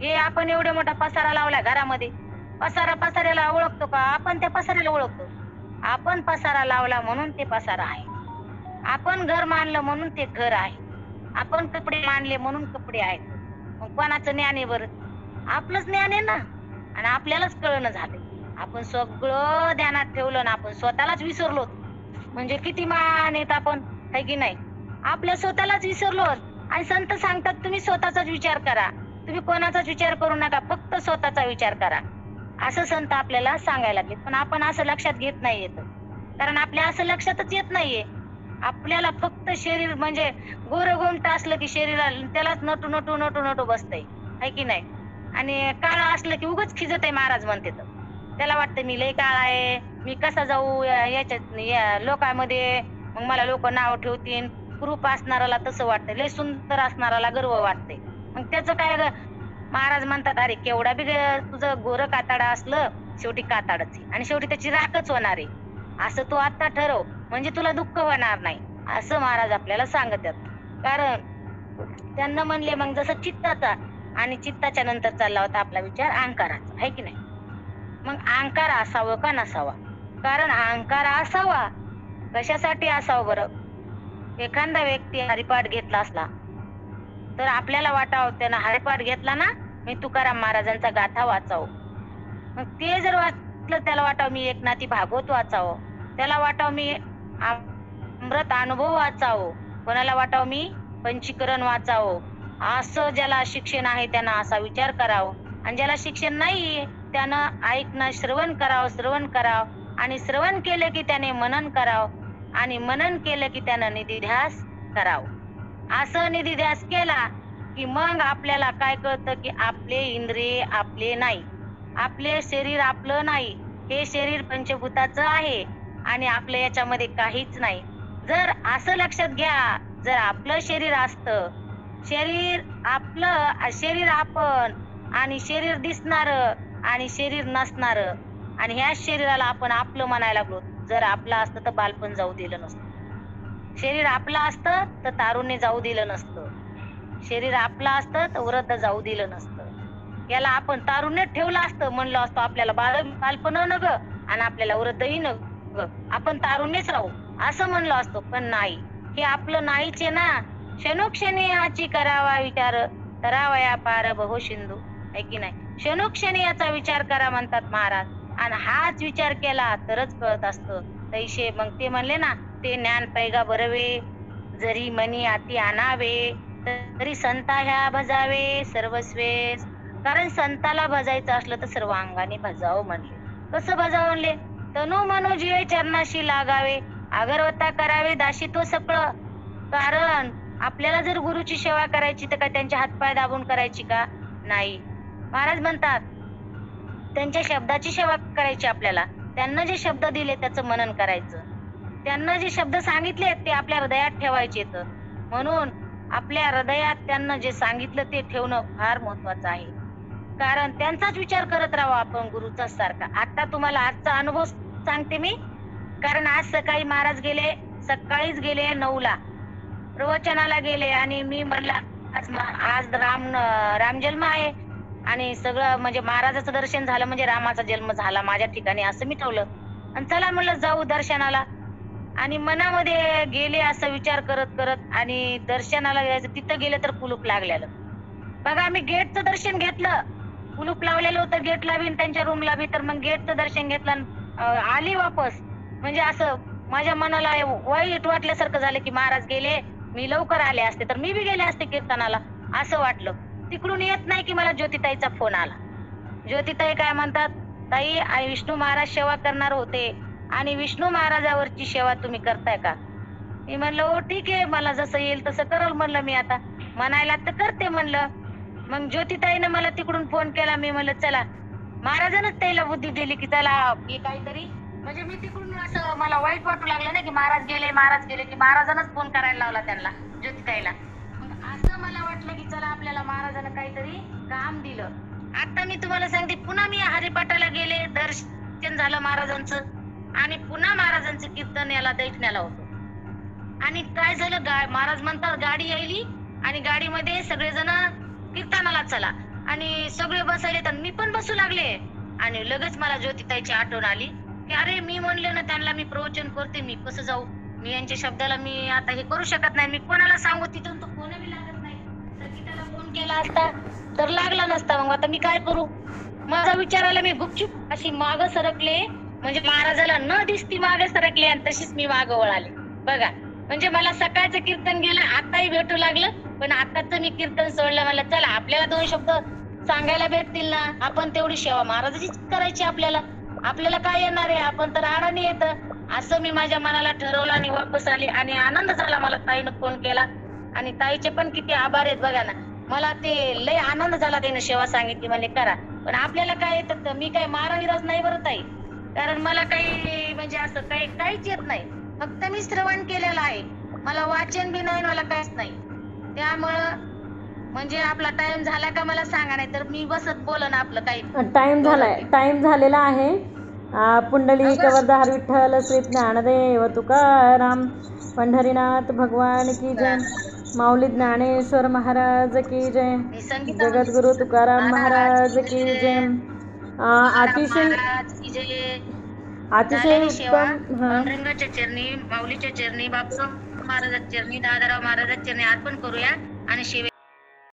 हे आपण एवढा मोठा पसारा लावलाय घरामध्ये, पसाऱ्याला ओळखतो का, आपण त्या पसाऱ्याला ओळखतो. आपण पसारा लावला म्हणून ते पसारा आहे, आपण घर मानलं म्हणून ते घर आहे, आपण कपडे मानले म्हणून कपडे आहेत. मग कोणाचं ज्ञान आहे बरं, आपलंच ज्ञान आहे ना. आणि आपल्यालाच कळणं झालंय, आपण सगळं ध्यानात ठेवलं ना आपण स्वतःलाच विसरलो म्हणजे किती मान येत आपण है की नाही आपल्या स्वतःलाच विसरलो आणि संत सांगतात तुम्ही स्वतःचाच विचार करा तुम्ही कोणाचाच विचार करू नका फक्त स्वतःचा विचार करा असं संत आपल्याला सांगायला लागले पण आपण असं लक्षात घेत नाही येत कारण आपल्या असं लक्षातच येत नाहीये आपल्याला फक्त शरीर म्हणजे गोरगोमट असलं की शरीराला त्यालाच नटू नटू नटू नटू बसतंय है की नाही आणि काळा असलं की उगाच खिजत आहे महाराज म्हणते तर त्याला वाटतं मी लय काळा आहे मी कसा जाऊ याच्यात लोकांमध्ये मग मला लोक नाव ठेवतील कुरूप असणाराला तसं वाटतंय लय सुंदर असणाराला गर्व वाटतंय मग त्याचं काय महाराज म्हणतात अरे केवढा बी तुझं गोरं काताडा असलं शेवटी काताडच आहे आणि शेवटी त्याची राखच होणार आहे असं तू आता ठरव म्हणजे तुला दुःख होणार नाही असं महाराज आपल्याला सांगतात कारण त्यांना म्हणले मग जसं चित्ताचा आणि चित्ताच्या नंतर चालला होता आपला विचार अहंकाराचा आहे की नाही मग अहंकार असावं का नसावा कारण अहंकार असावा कशासाठी असावं बरं एखादा व्यक्ती हरिपाठ घेतला असला तर आपल्याला वाटावं त्यानं हरिपाठ घेतला ना मी तुकाराम महाराजांचा गाथा वाचावं मग ते जर वाचलं त्याला वाटावं मी एकनाथी भागवत वाचावं त्याला वाटावं मी अमृत अनुभव वाचावं कोणाला वाटावं मी पंचीकरण वाचावं असं ज्याला शिक्षण आहे त्यानं असा विचार करावं आणि ज्याला शिक्षण नाही त्यानं ऐकणं श्रवण करावं आणि श्रवण केलं की त्याने मनन करावं आणि मनन केलं की त्यानं निधिध्यास करावं असं निधिध्यास केला की मग आपल्याला काय कळतं की आपले इंद्रिय आपले नाही आपले शरीर आपलं नाही हे शरीर पंचभूताचं आहे आणि आपलं याच्यामध्ये काहीच नाही जर असं लक्षात घ्या जर आपलं शरीर असतं शरीर आपलं शरीर आपण आणि शरीर दिसणार आणि शरीर नसणार आणि ह्या शरीराला आपण आपलं म्हणायला लागलो जर आपलं असतं तर बालपण जाऊ दिलं नसतं शरीर आपलं असतं तर तारुण्य जाऊ दिलं नसतं शरीर आपलं असतं तर वृद्ध जाऊ दिलं नसतं याला आपण तारुण्य ठेवलं असतं म्हणलं असतं आपल्याला बालपण न ग आणि आपल्याला वृद्धही न ग आपण तारुण्यच राहू असं म्हणलं असतो पण नाही हे आपलं नाहीच आहे ना क्षणोक्षणी याची करावा विचार करावया पार बहु सिंधू आहे की नाही क्षणोक्षणी याचा विचार करा म्हणतात महाराज आणि हाच विचार केला तरच कळत असतं तैशे मग ते म्हणले ना ते ज्ञान पैगा बरवे जरी मनी आती आणावे तरी संता ह्या भजावे सर्वस्वे कारण संताला भजायचं असलं तर सर्व अंगाने भजावं म्हणले कसं भजावं म्हणले तनु मनो जीवे चरणाशी लागावे अगरवत्ता करावे दाशी तो सगळं कारण आपल्याला जर गुरुची सेवा करायची तर काय त्यांचे हातपाय दाबून करायची का नाही महाराज म्हणतात त्यांच्या शब्दाची सेवा करायची आपल्याला त्यांना जे शब्द दिले त्याचं मनन करायचं त्यांना जे शब्द सांगितले ते आपल्या हृदयात ठेवायचे म्हणून आपल्या हृदयात त्यांना जे सांगितलं ते ठेवणं फार महत्वाचं आहे कारण त्यांचाच विचार करत राहावा आपण गुरुचा सारखा आता तुम्हाला आजचा अनुभव सांगते मी कारण आज सकाळी महाराज गेले सकाळीच गेले 9ला प्रवचनाला गेले आणि मी म्हणलं आज राम जन्म आहे आणि सगळं म्हणजे महाराजाचं दर्शन झालं म्हणजे रामाचा जन्म झाला माझ्या ठिकाणी असं मी ठेवलं आणि चला म्हणलं जाऊ दर्शनाला आणि मनामध्ये गेले असं विचार करत करत आणि दर्शनाला जायचं तिथं गेलं तर कुलूप लागलेलं बघा आम्ही गेटचं दर्शन घेतलं कुलूप लावलेलं होतं गेटला बी त्यांच्या रूमला बी तर मग गेटचं दर्शन घेतलं आली वापस म्हणजे असं माझ्या मनाला वाईट वाटल्यासारखं झालं की महाराज गेले मी लवकर आले असते तर मी बी गेले असते कीर्तनाला असं वाटलं तिकडून येत नाही की मला ज्योतिताईचा फोन आला ज्योतिताई काय म्हणतात ताई आई विष्णू महाराज सेवा करणार होते आणि विष्णू महाराजावरची सेवा तुम्ही करताय का मी म्हणलं हो ठीक आहे मला जसं येईल तसं करल म्हणलं मी आता म्हणायला तर करते म्हणलं मग ज्योतिताईनं मला तिकडून फोन केला मी म्हणलं चला महाराजांनाच त्याला बुद्धी दिली की चला हे काहीतरी म्हणजे मी तिकडून असं मला वाईट वाटू लागलं ना की महाराज गेले की महाराजांनाच फोन करायला लावला त्यांना ज्योतिताईला असं मला वाटलं की चला आपल्याला महाराजांना काहीतरी काम दिलं आता मी तुम्हाला सांगते पुन्हा मी हरिपाठाला गेले दर्शन झालं महाराजांचं आणि पुन्हा महाराजांचं कीर्तन याला दैठण्याला होतो आणि काय झालं महाराज म्हणतात गाडी यायली आणि गाडीमध्ये सगळेजण कीर्तनाला चला आणि सगळे बसायले तर मी पण बसू लागले आणि लगेच मला ज्योतिताईची आठवण आली की अरे मी म्हणले ना त्यांना मी प्रवचन करते मी कसं जाऊ मी यांच्या शब्दाला मी आता हे करू शकत नाही मी कोणाला सांगू तिथून तो फोन बी लागत नाही तर की त्याला फोन केला असता तर लागला नसता मग आता मी काय करू माझा विचार आला, मी गुपचूप अशी माग सरकले, म्हणजे महाराजाला न दिसती मागे सरकले आणि तशीच मी माग वळाले. बघा, म्हणजे मला सकाळचं कीर्तन गेलं, आताही भेटू लागलं, पण आताच मी कीर्तन सोडलं. मला चला आपल्याला 2 शब्द सांगायला भेटतील ना, आपण तेवढी सेवा महाराजाचीच करायची. आपल्याला काय येणार आहे, आपण तर अडाणी येत. असं मी माझ्या मनाला ठरवलं आणि वापस आले. आणि आनंद झाला मला, ताईनं फोन केला आणि ताईचे पण किती आभार आहेत बघा ना. मला ते लय आनंद झाला, त्याने सेवा सांगितली म्हणजे करा. पण आपल्याला काय येतं तर मी काय महाराज नाही बरं ताई, कारण मला काही म्हणजे असं काहीच येत नाही. फक्त मी श्रवण केलेलं आहे, मला वाचन बी नाही, मला काहीच नाही. त्यामुळं म्हणजे आपला टाइम झाला का मला सांगा, नाही तर मी बसत बोलन आपलं काही. टाइम झालेला आहे. पुंडलिक वरदार विठ्ठल श्री ज्ञानदेव तुकाराम पंढरीनाथ भगवान की जय. माऊली ज्ञानेश्वर महाराज की जय. मी संगीता जगद्गुरु तुकाराम महाराज की जय. अतिशय उत्तम. पांडुरंगाच्या चरणी, माऊलीच्या चरणी, बापू महाराजाच्या चरणी, दादाराव महाराजाच्या चरणी अर्पण करूया आणि शिवे